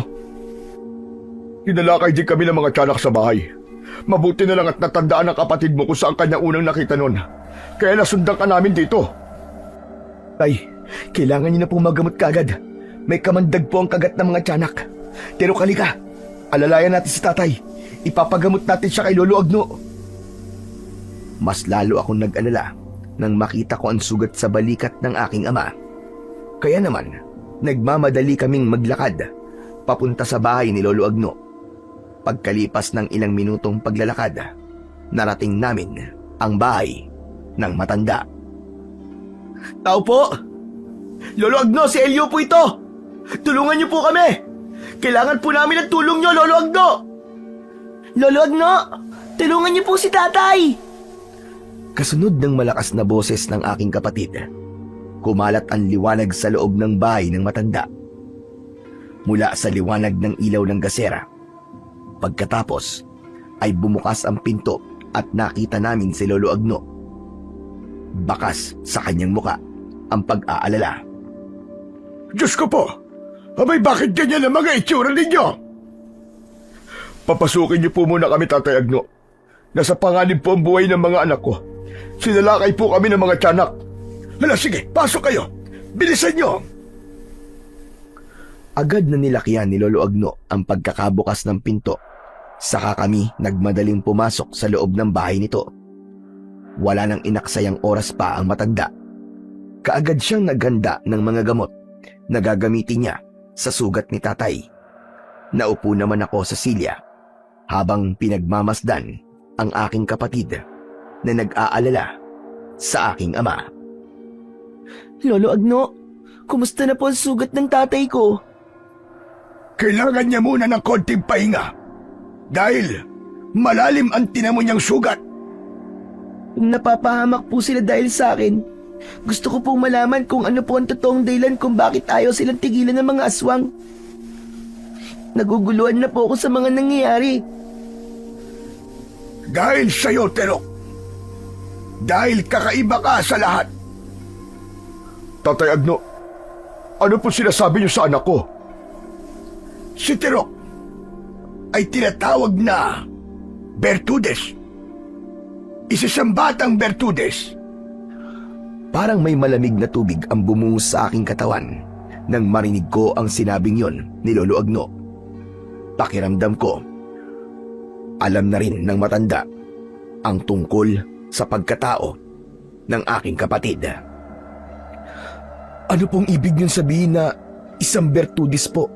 Hinalakay din kami ng mga tiyanak sa bahay. Mabuti na lang at natandaan ng kapatid mo kung saan kanya unang nakita nun. Kaya nasundan ka namin dito. Tay, kailangan niyo na po magamot kagad. May kamandag po ang kagat ng mga tiyanak. Pero kalika, alalayan natin si Tatay. Ipapagamot natin siya kay Lolo Agno. Mas lalo akong nag-alala nang makita ko ang sugat sa balikat ng aking ama. Kaya naman, nagmamadali kaming maglakad papunta sa bahay ni Lolo Agno. Pagkalipas ng ilang minutong paglalakad, narating namin ang bahay ng matanda. Tao po! Lolo Agno, si Elio po ito! Tulungan niyo po kami! Kailangan po namin ang tulong niyo, Lolo Agno! Lolo Agno, tulungan niyo po si tatay! Kasunod ng malakas na boses ng aking kapatid, kumalat ang liwanag sa loob ng bahay ng matanda. Mula sa liwanag ng ilaw ng gasera. Pagkatapos, ay bumukas ang pinto at nakita namin si Lolo Agno. Bakas sa kanyang muka ang pag-aalala. Diyos ko po! Abay, bakit ganyan ang mga itsura ninyo? Papasukin niyo po muna kami, Tatay Agno. Nasa panganib po ang buhay ng mga anak ko. Sinalakay po kami ng mga tiyanak. Hala, sige, pasok kayo. Bilisan niyo! Agad na nilakyan ni Lolo Agno ang pagkakabukas ng pinto. Saka kami nagmadaling pumasok sa loob ng bahay nito. Wala nang inaksayang oras pa ang matanda. Kaagad siyang naghanda ng mga gamot na gagamitin niya sa sugat ni Tatay. Naupo naman ako sa silya habang pinagmamasdan ang aking kapatid na nag-aalala sa aking ama. Lolo Agno, kumusta na po ang sugat ng tatay ko? Kailangan niya muna ng konting pahinga. Dahil malalim ang tinamo niyang sugat. Napapahamak po sila dahil sa akin. Gusto ko pong malaman kung ano po ang totoong dahilan kung bakit ayaw silang tigilan ng mga aswang. Naguguluhan na po ako sa mga nangyayari. Dahil sa'yo, Tirok. Dahil kakaiba ka sa lahat. Tatay Agno, ano po sinasabi niyo sa anak ko? Si Tirok ay tinatawag na Bertudes. Isa siyang batang Bertudes. Parang may malamig na tubig ang bumungos sa aking katawan nang marinig ko ang sinabing yon ni Lolo Agno. Pakiramdam ko, alam na rin ng matanda ang tungkol sa pagkatao ng aking kapatid. Ano pong ibig niyong sabihin na isang Bertudes po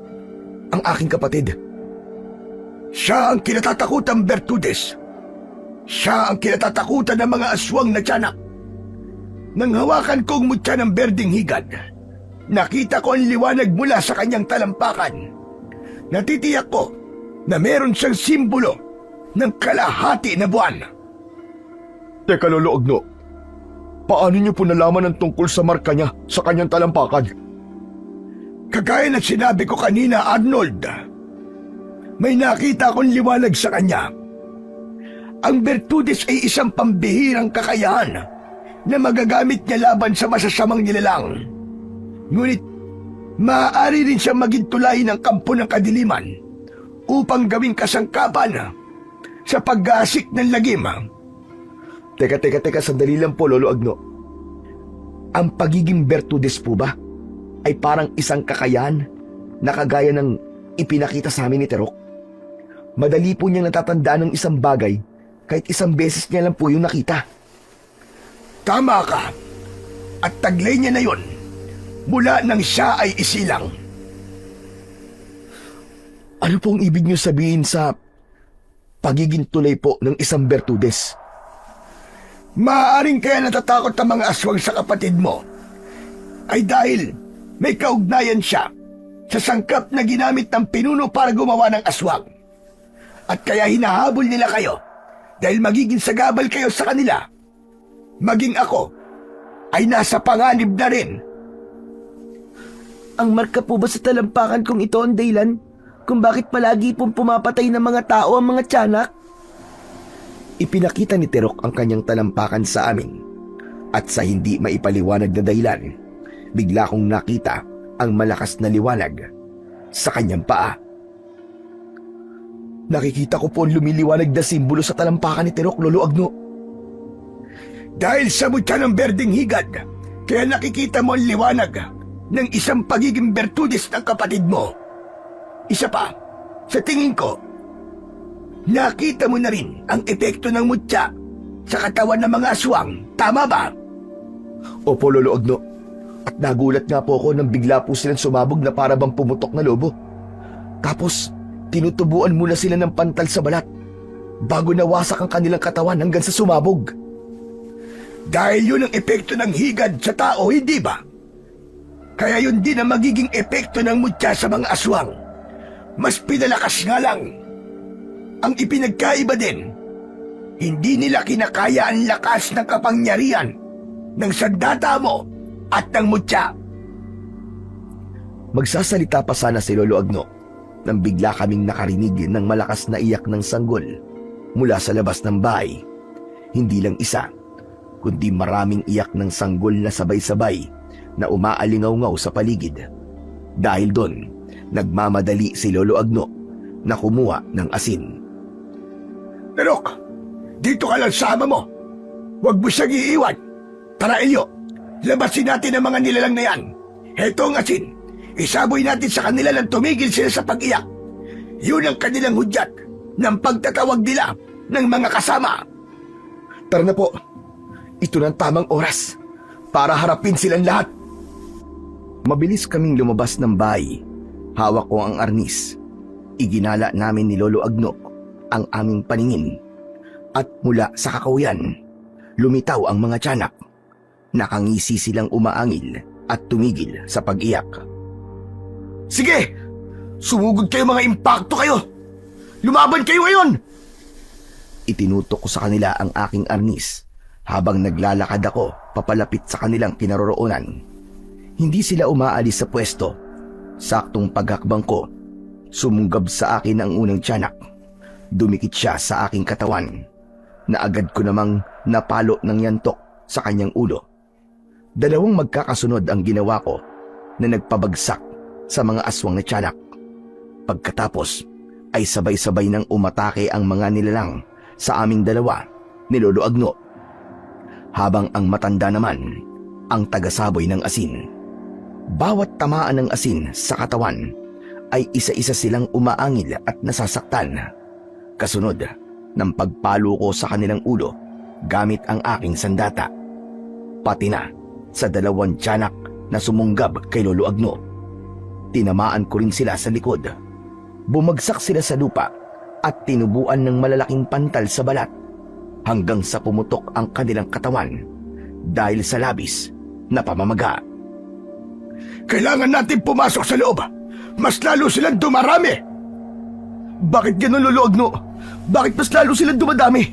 ang aking kapatid? Siya ang kinatatakutang Bertudes. Siya ang kinatatakutan ng mga aswang na tiyanak. Nang hawakan kong mutya ng berding higad, nakita ko ang liwanag mula sa kanyang talampakan. Natitiyak ko na meron siyang simbolo ng kalahati na buwan. Teka, Lolo Agno, paano niyo po nalaman ang tungkol sa marka niya sa kanyang talampakan? Kagaya na sinabi ko kanina, Arnold, may nakita akong liwanag sa kanya. Ang Bertudes ay isang pambihirang kakayahan na magagamit niya laban sa masasamang nilalang. Ngunit, maaari rin siyang maging tulay ng kampo ng kadiliman upang gawing kasangkapan sa paggasik ng lagim. Teka, sandali lang po, Lolo Agno. Ang pagiging Bertudes po ba ay parang isang kakayahan na kagaya ng ipinakita sa amin ni Terok? Madali po niyang natatandaan ng isang bagay kahit isang beses niya lang po yung nakita. Tama ka. At taglay niya na yon mula nang siya ay isilang. Ano pong ibig niyo sabihin sa pagiging tulay po ng isang Bertudes? Maaaring kaya natatakot ang mga aswang sa kapatid mo ay dahil may kaugnayan siya sa sangkap na ginamit ng pinuno para gumawa ng aswang. At kaya hinahabol nila kayo dahil magiging sagabal kayo sa kanila. Maging ako ay nasa panganib na rin. Ang marka po ba sa talampakan kong ito ang dahilan kung bakit palagi pong pumapatay ng mga tao ang mga tiyanak? Ipinakita ni Terok ang kanyang talampakan sa amin at sa hindi maipaliwanag na dahilan, bigla kong nakita ang malakas na liwanag sa kanyang paa. Nakikita ko po ang lumiliwanag na simbolo sa talampakan ni Terok, Lolo Agno. Dahil sa mutya ng berdeng higad, kaya nakikita mo ang liwanag ng isang pagiging Bertudes ng kapatid mo. Isa pa, sa tingin ko, nakita mo na rin ang epekto ng mutya sa katawan ng mga aswang. Tama ba? Opo, Lolo Agno. At nagulat nga po ako nang bigla po silang sumabog na para bang pumutok na lobo. Tapos, tinutubuan muna sila ng pantal sa balat bago nawasak ang kanilang katawan hanggang sa sumabog. Dahil yun ang epekto ng higad sa tao, hindi ba? Kaya yun din ang magiging epekto ng mutya sa mga aswang. Mas pinalakas nga lang. Ang ipinagkaiba din, hindi nila kinakaya ang lakas ng kapangyarihan ng sandata mo at ng mutya. Magsasalita pa sana si Lolo Agno nang bigla kaming nakarinig ng malakas na iyak ng sanggol mula sa labas ng bahay. Hindi lang isa, kundi maraming iyak ng sanggol na sabay-sabay na umaalingaw-ngaw sa paligid. Dahil doon, nagmamadali si Lolo Agno na kumuha ng asin. Terok, dito ka lang sama mo. Huwag mo siyang iiwan. Tara, Elio, labasin natin ang mga nilalang na yan. Heto ang asin. Isaboy natin sa kanila nang tumigil sila sa pag-iyak. Yun ang kanilang hudyat ng pagtatawag nila ng mga kasama. Tara na po. Ito na ang tamang oras para harapin silang lahat. Mabilis kaming lumabas ng bahay. Hawak ko ang arnis. Iginala namin ni Lolo Agno ang aming paningin. At mula sa kakahuyan, lumitaw ang mga tiyanak. Nakangisi silang umaangil at tumigil sa pag-iyak. Sige! Sumugod kayo, mga impakto kayo! Lumaban kayo ngayon! Itinutok ko sa kanila ang aking arnis habang naglalakad ako papalapit sa kanilang kinaroroonan. Hindi sila umaalis sa pwesto. Saktong paghakbang ko, sumunggab sa akin ang unang tiyanak. Dumikit siya sa aking katawan na agad ko namang napalo ng yantok sa kanyang ulo. Dalawang magkakasunod ang ginawa ko na nagpabagsak sa mga aswang na tiyanak. Pagkatapos ay sabay-sabay nang umatake ang mga nilalang sa aming dalawa ni Lolo Agno. Habang ang matanda naman ang tagasaboy ng asin. Bawat tamaan ng asin sa katawan ay isa-isa silang umaangil at nasasaktan. Kasunod ng pagpalo ko sa kanilang ulo gamit ang aking sandata. Pati na sa dalawang tiyanak na sumunggab kay Lolo Agno. Tinamaan ko rin sila sa likod. Bumagsak sila sa lupa at tinubuan ng malalaking pantal sa balat hanggang sa pumutok ang kanilang katawan dahil sa labis na pamamaga. Kailangan natin pumasok sa loob. Mas lalo silang dumarami. Bakit ganun, Lolo Agno? Bakit mas lalo silang dumadami?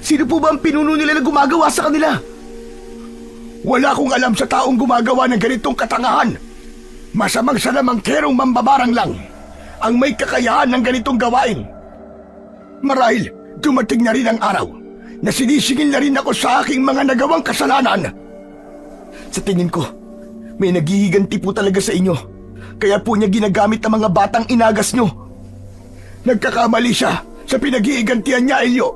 Sino po ba ang pinuno nila na gumagawa sa kanila? Wala akong alam sa taong gumagawa ng ganitong katangahan. Masamang salamangkerong mambabarang lang ang may kakayahan ng ganitong gawain. Marahil dumating na rin ang araw na sinisingil na rin ako sa aking mga nagawang kasalanan. Sa tingin ko, may naghihiganti po talaga sa inyo. Kaya po niya ginagamit ang mga batang inagas nyo. Nagkakamali siya sa pinag-iigantihan niya, Elio.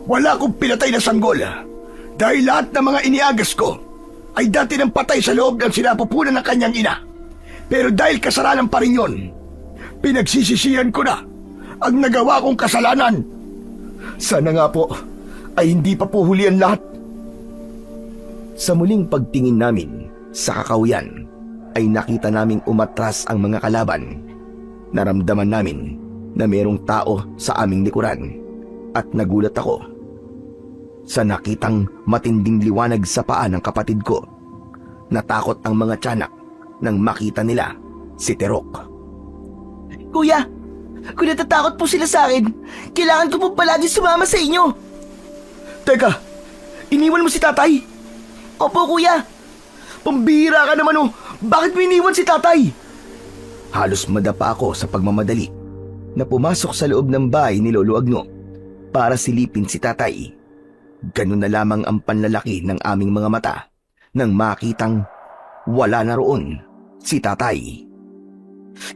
Wala akong pinatay na sanggol. Dahil lahat ng mga iniagas ko ay dati ng patay sa loob ng sinapupunan ng kanyang ina. Pero dahil kasalanan pa rin yun, pinagsisisihan ko na ang nagawa kong kasalanan. Sana nga po ay hindi pa po huli ang lahat. Sa muling pagtingin namin sa kakahuyan ay nakita naming umatras ang mga kalaban. Naramdaman namin na mayroong tao sa aming likuran at nagulat ako sa nakitang matinding liwanag sa paa ng kapatid ko. Natakot ang mga tiyanak nang makita nila si Terok. Kuya, kung natatakot po sila sa akin, kailangan ko po palagi sumama sa inyo. Teka, iniwan mo si tatay? Opo, kuya. Pambihira ka naman oh! Bakit mo iniwan si tatay? Halos madapa ako sa pagmamadali na pumasok sa loob ng bahay ni Lolo Agno para silipin si tatay. Ganun na lamang ang panlalaki ng aming mga mata nang makitang wala na roon si tatay.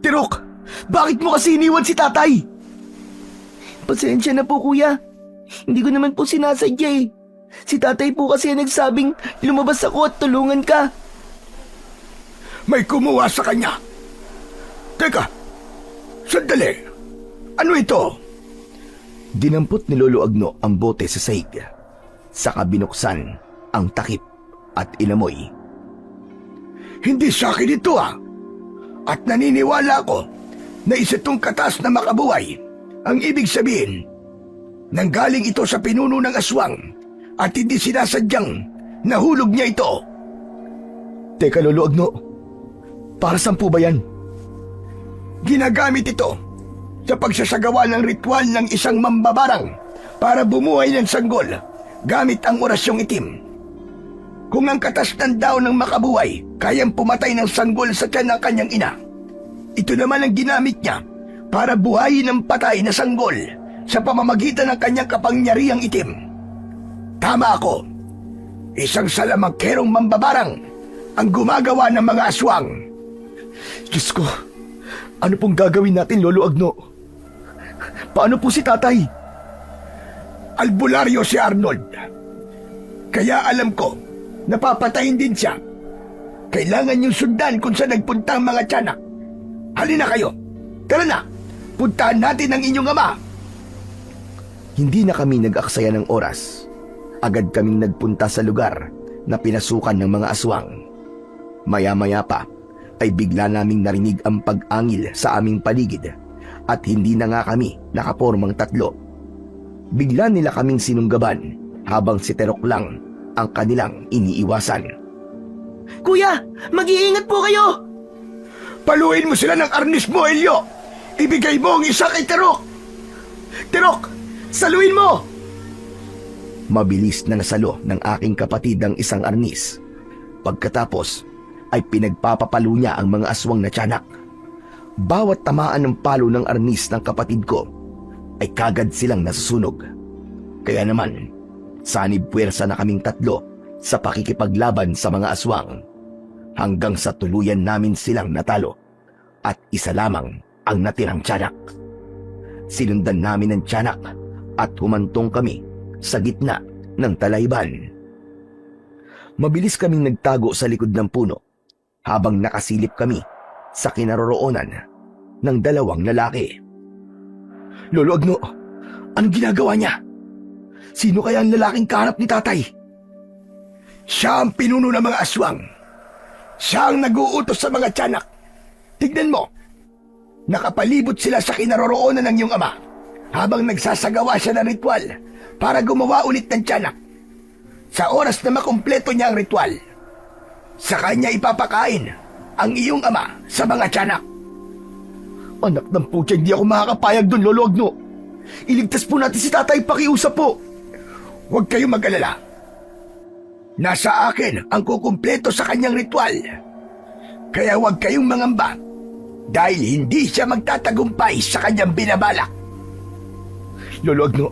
Tirok, bakit mo kasi iniwan si tatay? Pasensya na po, kuya. Hindi ko naman po sinasadya eh. Si tatay po kasi ang nagsabing lumabas ako at tulungan ka. May kumuha sa kanya. Teka, sandali. Ano ito? Dinampot ni Lolo Agno ang bote sa sahig. Saka binuksan ang takip at inamoy. Hindi sa akin ito At naniniwala ako na isa itong katas na makabuhay. Ang ibig sabihin, nanggaling ito sa pinuno ng aswang at hindi sinasadyang nahulog niya ito. Teka, Lolo Agno, para saan po ba yan? Ginagamit ito sa pagsasagawa ng ritual ng isang mambabarang para bumuhay ng sanggol gamit ang orasyong itim. Kung ang katas ng daon ng makabuhay kayang pumatay ng sanggol sa tiyan ng kanyang ina, ito naman ang ginamit niya para buhayin ng patay na sanggol sa pamamagitan ng kanyang kapangyarihang itim. Tama ako. Isang salamangkerong mambabarang ang gumagawa ng mga aswang. Diyos ko, ano pong gagawin natin, Lolo Agno? Paano po si tatay? Albularyo si Arnold. Kaya alam ko, napapatayin din siya. Kailangan niyong sundan kung saan nagpunta ang mga tiyanak. Halina kayo. Tara na. Puntahan natin ang inyong ama. Hindi na kami nag-aksaya ng oras. Agad kaming nagpunta sa lugar na pinasukan ng mga aswang. Maya-maya pa ay bigla naming narinig ang pag-angil sa aming paligid at hindi na nga kami nakapormang tatlo. Bigla nila kaming sinunggaban habang si Terok lang ang kanilang iniiwasan. Kuya, mag-iingat po kayo! Paluin mo sila ng arnis mo, Elio. Ibigay mo ang isa kay Terok. Tirok, saluin mo! Mabilis na nasalo ng aking kapatid ang isang arnis. Pagkatapos ay pinagpapapalo niya ang mga aswang na tiyanak. Bawat tamaan ng palo ng arnis ng kapatid ko ay kagad silang nasusunog. Kaya naman, sanib puwersa na kaming tatlo sa pakikipaglaban sa mga aswang hanggang sa tuluyan namin silang natalo at isa lamang ang natirang tiyanak. Sinundan namin ang tiyanak at humantong kami sa gitna ng talayban. Mabilis kaming nagtago sa likod ng puno habang nakasilip kami sa kinaroroonan ng dalawang lalaki. Lolo Agno, anong ginagawa niya? Sino kaya ang lalaking kaharap ni tatay? Siya ang pinuno ng mga aswang. Siya ang nag-uutos sa mga tiyanak. Tignan mo, nakapalibot sila sa kinaroroonan ng iyong ama habang nagsasagawa siya ng ritual para gumawa ulit ng tiyanak. Sa oras na makumpleto niya ang ritual, sa kanya ipapakain ang iyong ama sa mga tiyanak. Anak ng putya, hindi ako makakapayag doon, Lolo Agno. Iligtas po natin si tatay, pakiusap po. Huwag kayong mag-alala. Nasa akin ang kukumpleto sa kanyang ritual. Kaya huwag kayong mangamba dahil hindi siya magtatagumpay sa kanyang binabalak. Lolo Agno,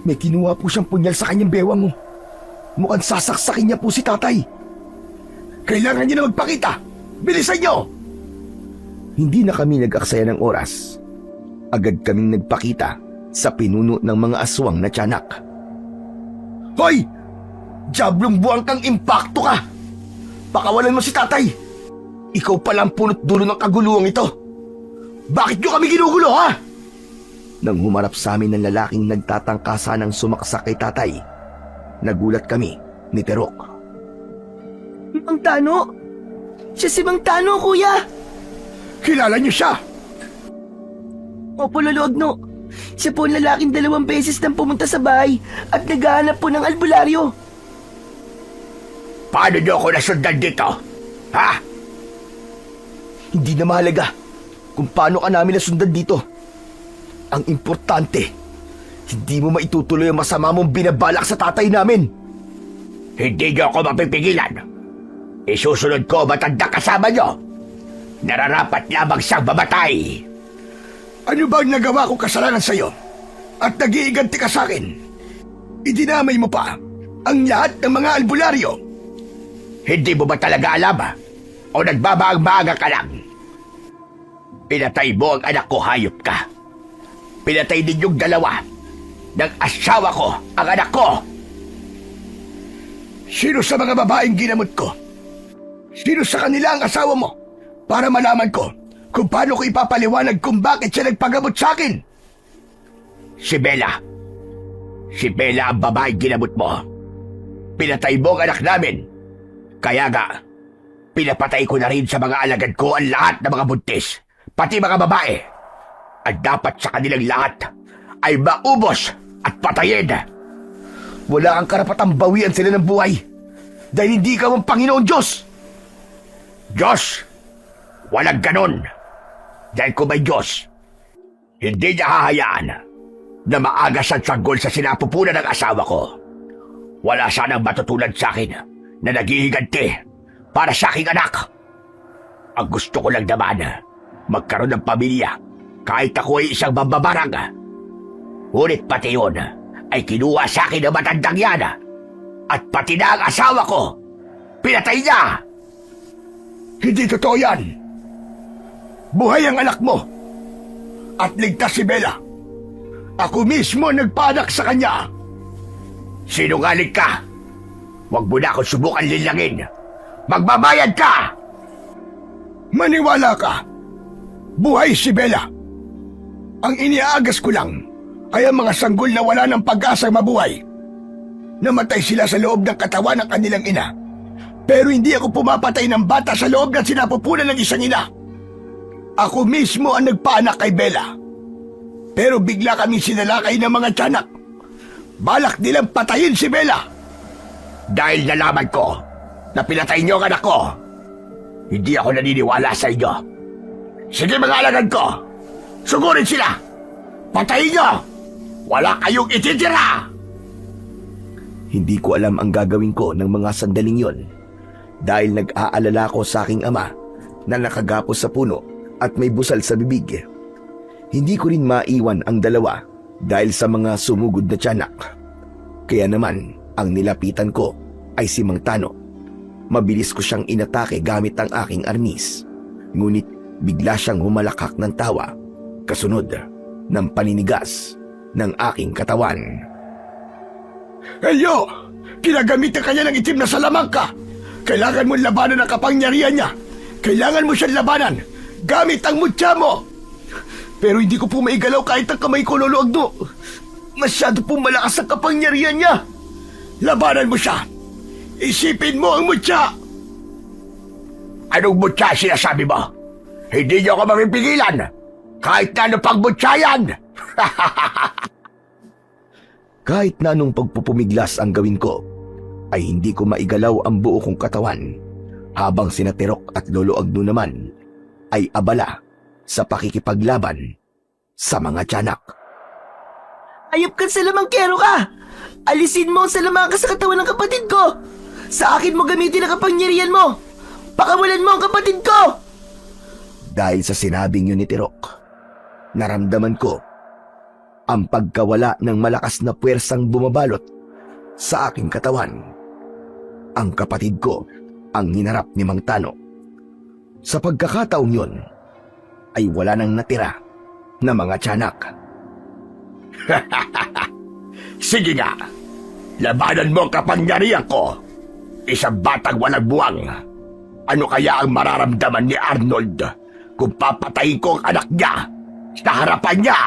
may kinuha po siyang punyal sa kanyang bewang mo. Mukhang sasaksakin niya po si tatay. Kailangan niyo na magpakita. Bilisan niyo! Hindi na kami nag-aksaya ng oras. agad kaming nagpakita sa pinuno ng mga aswang na tiyanak. Hoy! Diablong buwang kang impakto ka! Pakawalan mo si tatay! Ikaw pala ang punot dulo ng kaguluhang ito! Bakit nyo kami ginugulo, ha? Nang humarap sa amin ng lalaking nagtatangkasa ng sumaksak kay tatay, nagulat kami ni Terok. Mang Tano? Siya si Mang Tano, kuya! Kilala niyo siya! Opo, Lolo Agno. Siya po ang lalaking 2 beses nang pumunta sa bahay at naghahanap po ng albularyo. Paano niyo ako nasundan dito? Ha? Hindi na mahalaga kung paano ka namin nasundan dito. Ang importante, hindi mo maitutuloy ang masama mong binabalak sa tatay namin. Hindi niyo ako mapipigilan. Isusunod ko matanda kasama niyo. Nararapat lamang siyang mamatay. Ano ba ang nagawa kong kasalanan sa'yo? At nag-iiganti ka sa akin? Idinamay mo pa ang lahat ng mga albularyo. Hindi mo ba talaga alam? O nagbabaang-maaga ka lang? Pinatay mo ang anak ko, hayop ka. Pinatay ninyong dalawa. Ng asawa ko, ang anak ko. Sino sa mga babaeng ginamot ko? Sino sa kanila ang asawa mo? Para malaman ko kung paano ko ipapaliwanag kung bakit siya nagpagamot sa akin. Si Bella. Si Bella ang babaeng ginamot mo. Pinatay mo ang anak namin. Kaya nga, pinapatay ko na rin sa mga alagad ko ang lahat ng mga buntis, pati mga babae. At dapat sa kanilang lahat ay maubos at patayin. Wala kang karapatang bawian sila ng buhay dahil hindi ka ang Panginoon Diyos. Diyos, walang ganon. Dahil kung may Diyos, hindi niya hahayaan na maagas ang sanggol sa sinapupunan ng asawa ko. Wala sanang matutulad sa akin na naghihiganti para sa aking anak. Ang gusto ko lang naman, magkaroon ng pamilya kahit ako ay isang mambabarang. Ngunit pati yun ay kinuha sa akin ng matandang yan. At pati na ang asawa ko, pinatay niya. Hindi totoo yan. Buhay ang anak mo. At ligtas si Bella. Ako mismo nagpaanak sa kanya. Sinungaling ka. Huwag mo na akong subukan linlangin. Magbabayad ka! Maniwala ka. Buhay si Bella. Ang iniaagas ko lang ay ang mga sanggol na wala ng pag-asang mabuhay. Namatay sila sa loob ng katawan ng kanilang ina. Pero hindi ako pumapatay ng bata sa loob ng sinapupunan ng isang ina. Ako mismo ang nagpaanak kay Bella. Pero bigla kami sinalakay ng mga tiyanak. Balak nilang patayin si Bella. Dahil nalaman ko na pinatay niyo ang anak ko, hindi ako naniniwala sa inyo. Sige mga alagad ko, sugurin sila. Patayin niyo! Wala kayong ititira! Hindi ko alam ang gagawin ko ng mga sandaling yon dahil nag-aalala ko sa aking ama na nakagapos sa puno at may busal sa bibig. Hindi ko rin maiwan ang dalawa dahil sa mga sumugod na tiyanak. Kaya naman, ang nilapitan ko ay si Mang Tano. Mabilis ko siyang inatake gamit ang aking arnis. Ngunit bigla siyang humalakak ng tawa, kasunod ng paninigas ng aking katawan. Elyo! Kinagamitan kanya ng itim na salamangka! Kailangan mo labanan ang kapangyarihan niya! Kailangan mo siyang labanan gamit ang mutya mo! Pero hindi ko po maigalaw kahit ang kamay ko, Lolo Agno. Masyado po malakas ang kapangyarihan niya. Labanan mo siya. Isipin mo ang mutya. Anong mutya sinasabi mo? Hindi niyo ako mapipigilan. Kahit na ano pang mutya yan. Kahit na anong pagpupumiglas ang gawin ko, ay hindi ko maigalaw ang buo kong katawan, habang sina Terok at Lolo Agno naman ay abala sa pakikipaglaban sa mga tiyanak. Ayop kang salamangkero ka! Alisin mo ang salamangka sa katawan ng kapatid ko! Sa akin mo gamitin ang kapangyarihan mo! Pakawalan mo ang kapatid ko! Dahil sa sinabing yun ni Terok, naramdaman ko ang pagkawala ng malakas na puwersang bumabalot sa aking katawan. Ang kapatid ko ang hinarap ni Mang Tano. Sa pagkakataong yun, ay wala nang natira na mga tiyanak. Sige nga, labanan mo ang kapangyarihan ko. Isang batang walang buwang. Ano kaya ang mararamdaman ni Arnold kung papatayin ko ang anak niya sa harapan niya?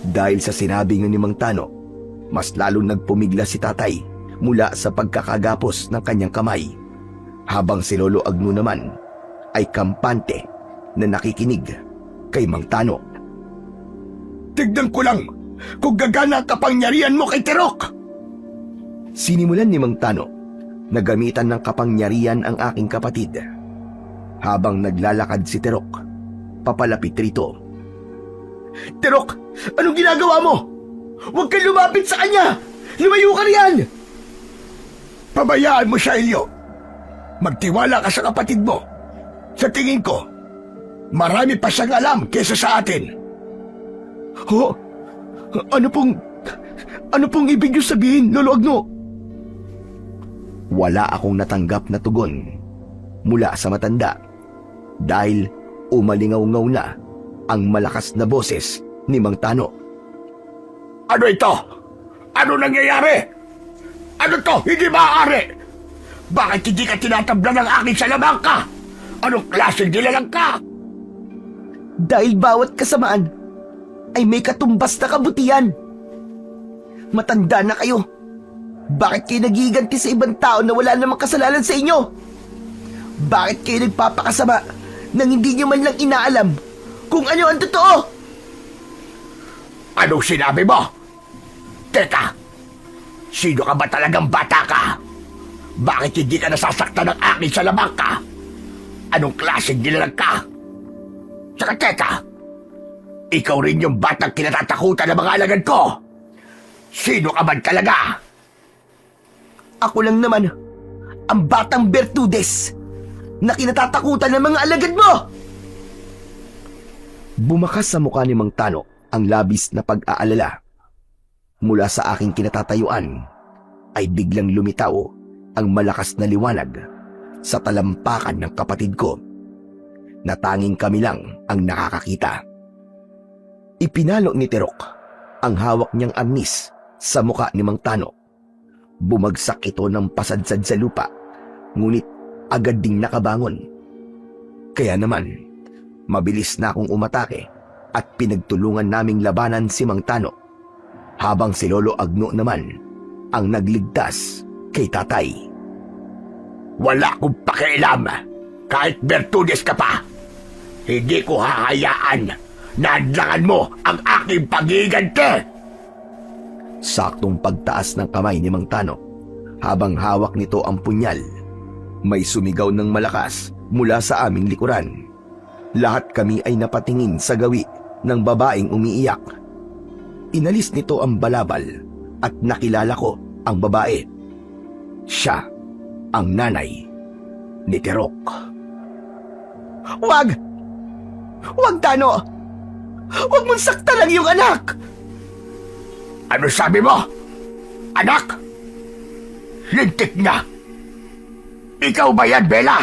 Dahil sa sinabi ni Mang Tano, mas lalong nagpumigla si tatay mula sa pagkakagapos ng kanyang kamay, habang si Lolo Agno naman ay kampante na nakikinig kay Mang Tano. Tignan ko lang kung gagana ang kapangyarihan mo kay Tirok. Sinimulan ni Mang Tano na gamitan ng kapangyarihan ang aking kapatid. Habang naglalakad si Tirok, papalapit rito. Tirok, anong ginagawa mo? Huwag kang lumapit sa kanya! Lumayo ka riyan! Pabayaan mo siya, Elio. Magtiwala ka sa kapatid mo. Sa tingin ko, marami pa siyang alam kaysa sa atin. Ho? Ano pong ibig niyo sabihin, Lolo Agno? Wala akong natanggap na tugon mula sa matanda dahil umalingaw-ngaw na ang malakas na boses ni Mang Tano. Ano ito? Ano nangyayari? Ano to? Hindi maaari! Bakit hindi ka tinatabla ng aking salamangka? Anong klaseng nilalang ka? Dahil bawat kasamaan ay may katumbas na kabutihan. Matanda na kayo. Bakit kayo nagiganti sa ibang tao na wala namang kasalanan sa inyo? Bakit kayo nagpapakasama nang hindi nyo man lang inaalam kung ano ang totoo? Anong sinabi mo? Teka, sino ka ba talagang bata ka? Bakit hindi ka nasasaktan ng aking salamangka? Anong klaseng nilalang ka? Tsaka teka, ikaw rin yung batang kinatatakutan ng mga alagad ko. Sino ka man talaga? Ako lang naman, ang batang Bertudes na kinatatakutan ng mga alagad mo! Bumakas sa mukha ni Mang Tano ang labis na pag-aalala. Mula sa aking kinatatayuan ay biglang lumitaw ang malakas na liwanag sa talampakan ng kapatid ko na tanging kami lang ang nakakakita. Ipinalo ni Tirok ang hawak niyang arnis sa mukha ni Mang Tano. Bumagsak ito ng pasadsad sa lupa, ngunit agad ding nakabangon. Kaya naman, mabilis na akong umatake at pinagtulungan naming labanan si Mang Tano, habang si Lolo Agno naman ang nagligtas kay tatay. Wala akong pakialam. Kahit Bertudes ka pa, hindi ko hahayaan na hadlangan mo ang aking pag-iigante. Saktong pagtaas ng kamay ni Mang Tano, habang hawak nito ang punyal, may sumigaw ng malakas mula sa aming likuran. Lahat kami ay napatingin sa gawi ng babaeng umiiyak. Inalis nito ang balabal at nakilala ko ang babae. Siya ang nanay ni Tirok. Wag! Wag, Tano! Wag mong saktan ang iyong anak! Ano sabi mo? Anak? Lintik na! Ikaw ba yan, Bella?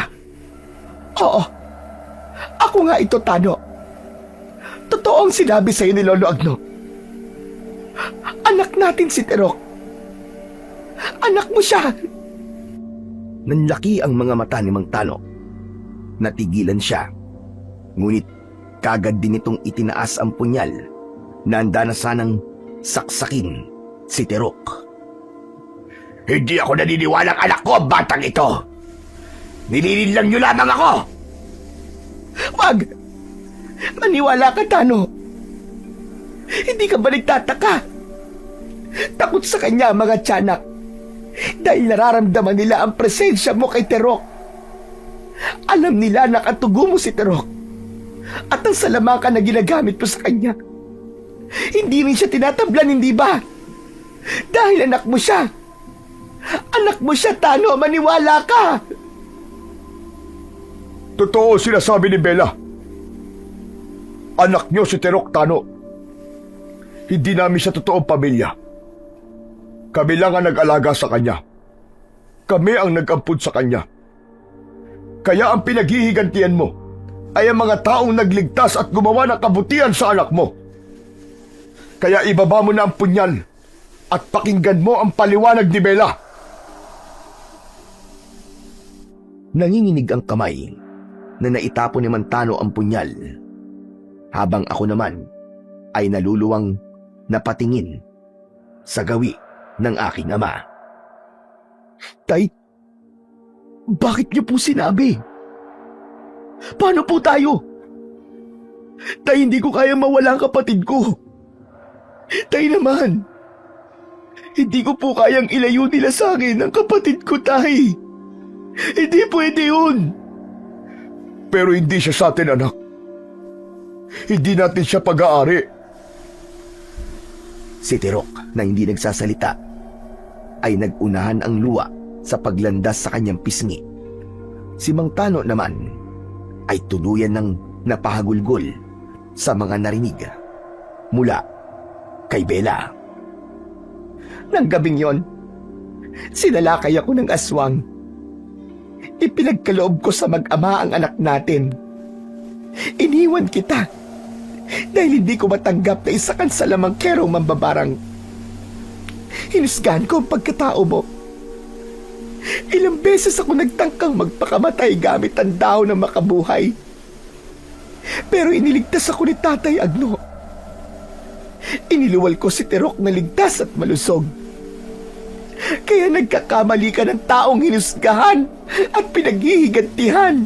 Oo. Ako nga ito, Tano. Totoo ang sinabi sa'yo ni Lolo Agno. Anak natin si Tirok. Anak mo siya. Nanlaki ang mga mata ni Mang Tano. Natigilan siya. Ngunit kagad din itong itinaas ang punyal na handa na sanang saksakin si Tirok. Hindi ako naniniwalang anak ko ang batang ito. Nililin lang niyo lamang ako. Wag! Maniwala ka, Tano. Hindi ka ba nagtataka? Takot sa kanya ang mga tiyanak dahil nararamdaman nila ang presensya mo kay Tirok. Alam nila na katugo mo si Tirok at ang salamangka na ginagamit mo sa kanya. Hindi rin siya tinatablan, hindi ba? Dahil anak mo siya. Anak mo siya, Tano. Maniwala ka. Totoo sinasabi ni Bella. Anak niyo si Tirok, Tano. Hindi namin siya totoong pamilya. Kami lang ang nag-alaga sa kanya. Kami ang nag-ampun sa kanya. Kaya ang pinaghihigantihan mo ay ang mga taong nagligtas at gumawa ng kabutihan sa anak mo. Kaya ibaba mo na ang punyal at pakinggan mo ang paliwanag ni Bella. Nanginginig ang kamay na naitapon ni Mantano ang punyal, habang ako naman ay naluluwang napatingin sa gawi ng aking ama. Tay, bakit niyo po sinabi? Paano po tayo? Tay, hindi ko kaya mawala ang kapatid ko. Tay naman, hindi ko po kayang ilayo nila sa akin ang kapatid ko, Tay. Hindi pwede yun. Pero hindi siya sa atin, anak. Hindi natin siya pag-aari. Si Tirok na hindi nagsasalita ay nagunahan ang luwa sa paglandas sa kanyang pisngi. Si Mang Tano naman ay tuluyan ng napahagulgol sa mga narinig mula kay Bella. Nang gabing yon, sinalakay ako ng aswang. Ipinagkaloob ko sa mag-ama ang anak natin. Iniwan kita dahil hindi ko matanggap na isa kang salamangkerong mambabarang. Hinusgahan ko ang pagkatao mo. Ilang beses ako nagtangkang magpakamatay gamit ang dahon ng makabuhay. Pero iniligtas ako ni Tatay Agno. Iniluwal ko si Tirok na ligtas at malusog. Kaya nagkakamali ka ng taong hinusgahan at pinaghihigantihan.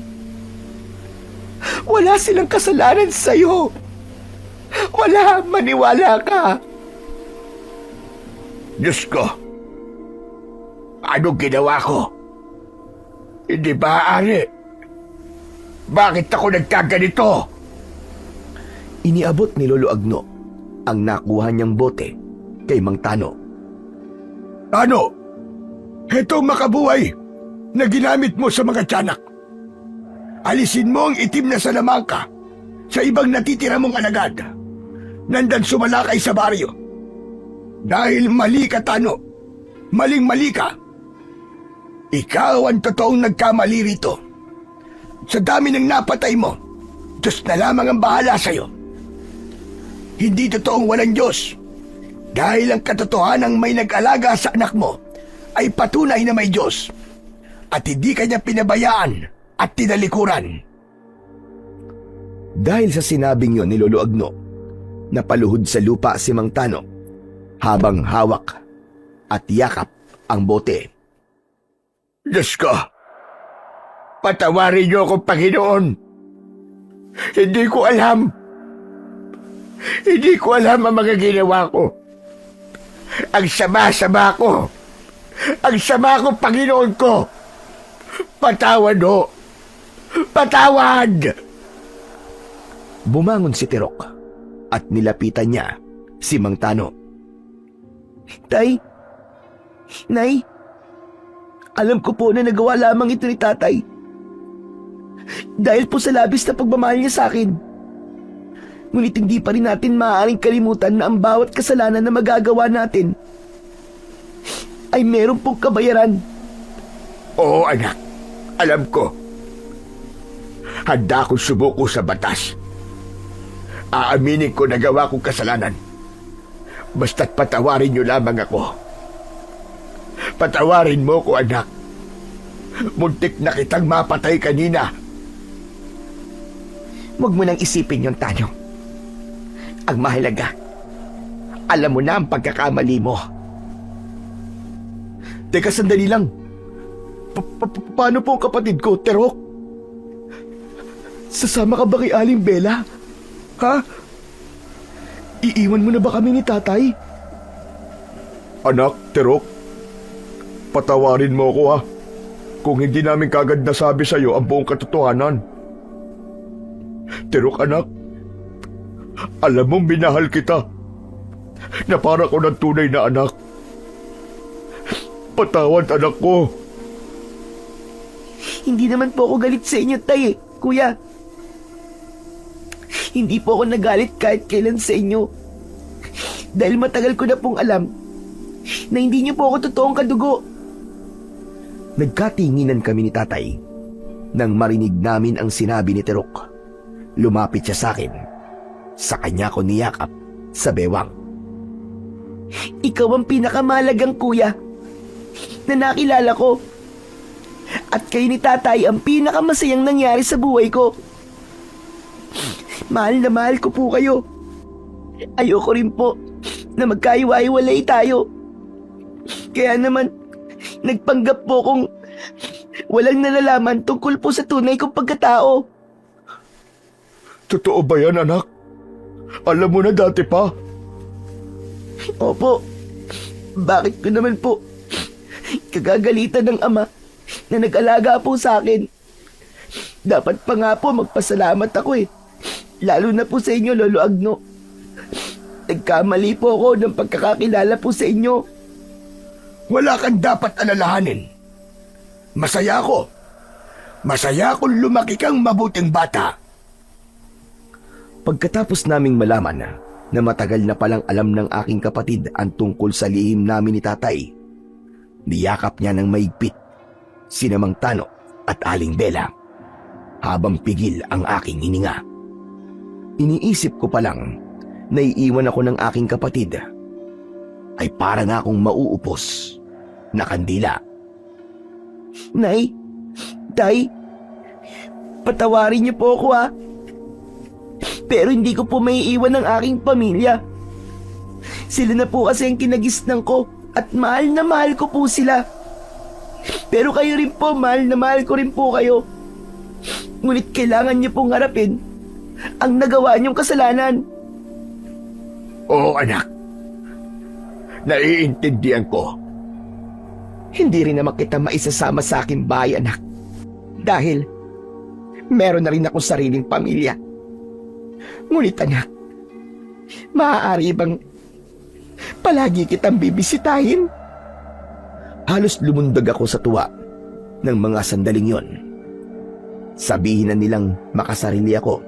Wala silang kasalanan sa'yo. Wala, maniwala ka. Diyos ko, anong ginawa ko? Hindi maaari. Bakit ako nagkaganito? Iniabot ni Lolo Agno ang nakuha niyang bote kay Mang Tano. Ano? Ito ang makabuhay na ginamit mo sa mga tiyanak. Alisin mo ang itim na salamangka sa ibang natitira mong alagad. Nandan sumalakay sa baryo. Dahil mali ka, Tano. Maling-mali ka. Ikaw ang totoong nagkamali rito. Sa dami ng napatay mo, Diyos na lamang ang bahala sa'yo. Hindi totoong walang Diyos. Dahil ang katotohanang may nag-alaga sa anak mo ay patunay na may Diyos. At hindi kanya pinabayaan at tinalikuran. Dahil sa sinabing yon ni Lolo Agno, napaluhod sa lupa si Mang Tano habang hawak at yakap ang bote. Diyos ko, patawarin niyo ako, Panginoon. Hindi ko alam. Hindi ko alam ang mga ginawa ko. Ang sama-sama ko. Ang sama ko, Panginoon ko. Patawad ho. Patawad! Bumangon si Tirok at nilapitan niya si Mang Tano. Tay, Nay, alam ko po na nagawa lamang ito ni Tatay. Dahil po sa labis na pagmamahal niya sa akin. Ngunit hindi pa rin natin maaaring kalimutan na ang bawat kasalanan na magagawa natin ay meron pong kabayaran. Oo, anak. Alam ko. Handa akong sumuko sa batas. Aaminin ko na gawa kong kasalanan. Basta't patawarin niyo lamang ako. Patawarin mo ko, anak. Muntik na kitang mapatay kanina. Huwag mo nang isipin yung Tano. Ang mahalaga, alam mo na ang pagkakamali mo. Teka, sandali lang. Paano po ang kapatid ko, Tirok? Sasama ka ba kay Aling Bella? Ha? Iiwan mo na ba kami ni Tatay? Anak, Tirok, patawarin mo ako, ha? Kung hindi namin kagad nasabi sa'yo ang buong katotohanan. Tirok, anak, alam mong minahal kita na para ko ng tunay na anak. Patawad, anak ko. Hindi naman po ako galit sa inyo, Tay, Kuya. Hindi po ako nagalit kahit kailan sa inyo. Dahil matagal ko na pong alam na hindi niyo po ako totoong kadugo. Nagkatinginan kami ni Tatay nang marinig namin ang sinabi ni Tirok. Lumapit siya sa akin. Sa kanya ko niyakap sa bewang. Ikaw ang pinakamalagang kuya na nakilala ko. At kayo ni tatay ang pinakamasayang nangyari sa buhay ko. Mahal na mahal ko po kayo. Ayoko rin po na magkaiwa-iwalay tayo. Kaya naman, nagpanggap po kong walang nalalaman tungkol po sa tunay kong pagkatao. Totoo ba yan, anak? Alam mo na dati pa? Opo, bakit ko naman po kagagalitan ng ama na nag-alaga po sa akin? Dapat pa nga po magpasalamat ako eh. Lalo na po sa inyo, Lolo Agno. Nagkamali po ako ng pagkakakilala po sa inyo. Wala kang dapat alalahanin. Masaya ako. Masaya akong lumaki kang mabuting bata. Pagkatapos naming malaman na matagal na palang alam ng aking kapatid ang tungkol sa lihim namin ni tatay, niyakap niya ng maigpit sina Mang Tano at Aling Bella habang pigil ang aking hininga. Iniisip ko palang na iiwan ako ng aking kapatid ay para nga akong mauupos na kandila. Nay, Tay, patawarin niyo po ako ha. Pero hindi ko po maiiwan ng aking pamilya. Sila na po kasi ang kinagisnan ko at mahal na mahal ko po sila. Pero kayo rin po, mahal na mahal ko rin po kayo. Ngunit kailangan niyo pong harapin ang nagawa niyong kasalanan. Oo, anak. Naiintindihan ko. Hindi rin naman kita maisasama sa aking bahay, anak. Dahil meron na rin akong sariling pamilya. Ngunit anak, maaari bang palagi kitang bibisitahin? Halos lumundag ako sa tuwa ng mga sandaling yon. Sabihin na nilang makasarili ako,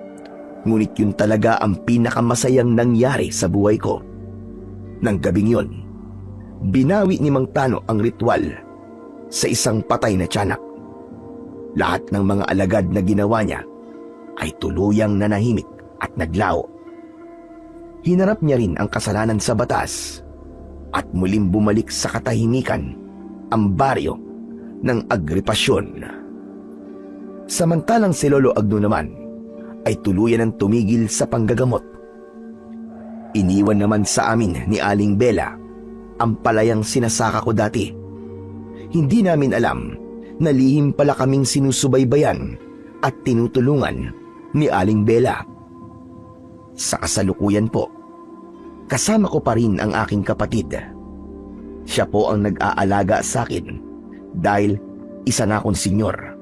ngunit yun talaga ang pinakamasayang nangyari sa buhay ko. Nang gabing yon, binawi ni Mang Tano ang ritual sa isang patay na tiyanak. Lahat ng mga alagad na ginawa niya ay tuluyang nanahimik at naglaho. Hinarap niya rin ang kasalanan sa batas at muling bumalik sa katahimikan ang baryo ng Agripasyon. Samantalang si Lolo Agno naman ay tuluyan ng tumigil sa panggagamot. Iniwan naman sa amin ni Aling Bella ang palayang sinasaka ko dati. Hindi namin alam na lihim pala kaming sinusubaybayan at tinutulungan ni Aling Bella. Sa kasalukuyan po, kasama ko pa rin ang aking kapatid. Siya po ang nag-aalaga sa akin dahil isa na akong senyor.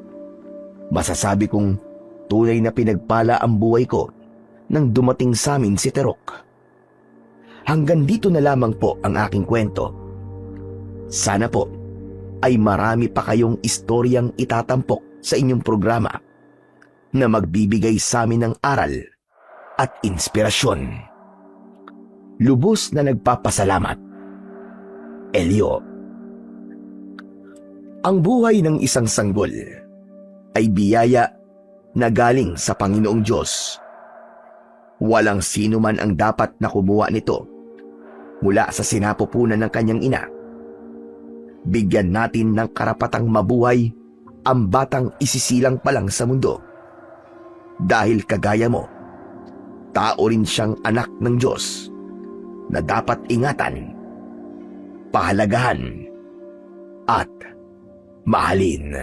Masasabi kong tunay na pinagpala ang buhay ko nang dumating sa amin si Terok. Hanggang dito na lamang po ang aking kwento. Sana po ay marami pa kayong istoryang itatampok sa inyong programa na magbibigay sa amin ng aral at inspirasyon. Lubos na nagpapasalamat. Elio. Ang buhay ng isang sanggol ay biyaya na galing sa Panginoong Diyos. Walang sino man ang dapat na kumuha nito mula sa sinapupunan ng kanyang ina. Bigyan natin ng karapatang mabuhay ang batang isisilang pa lang sa mundo. Dahil kagaya mo, tao rin siyang anak ng Diyos na dapat ingatan, pahalagahan, at mahalin.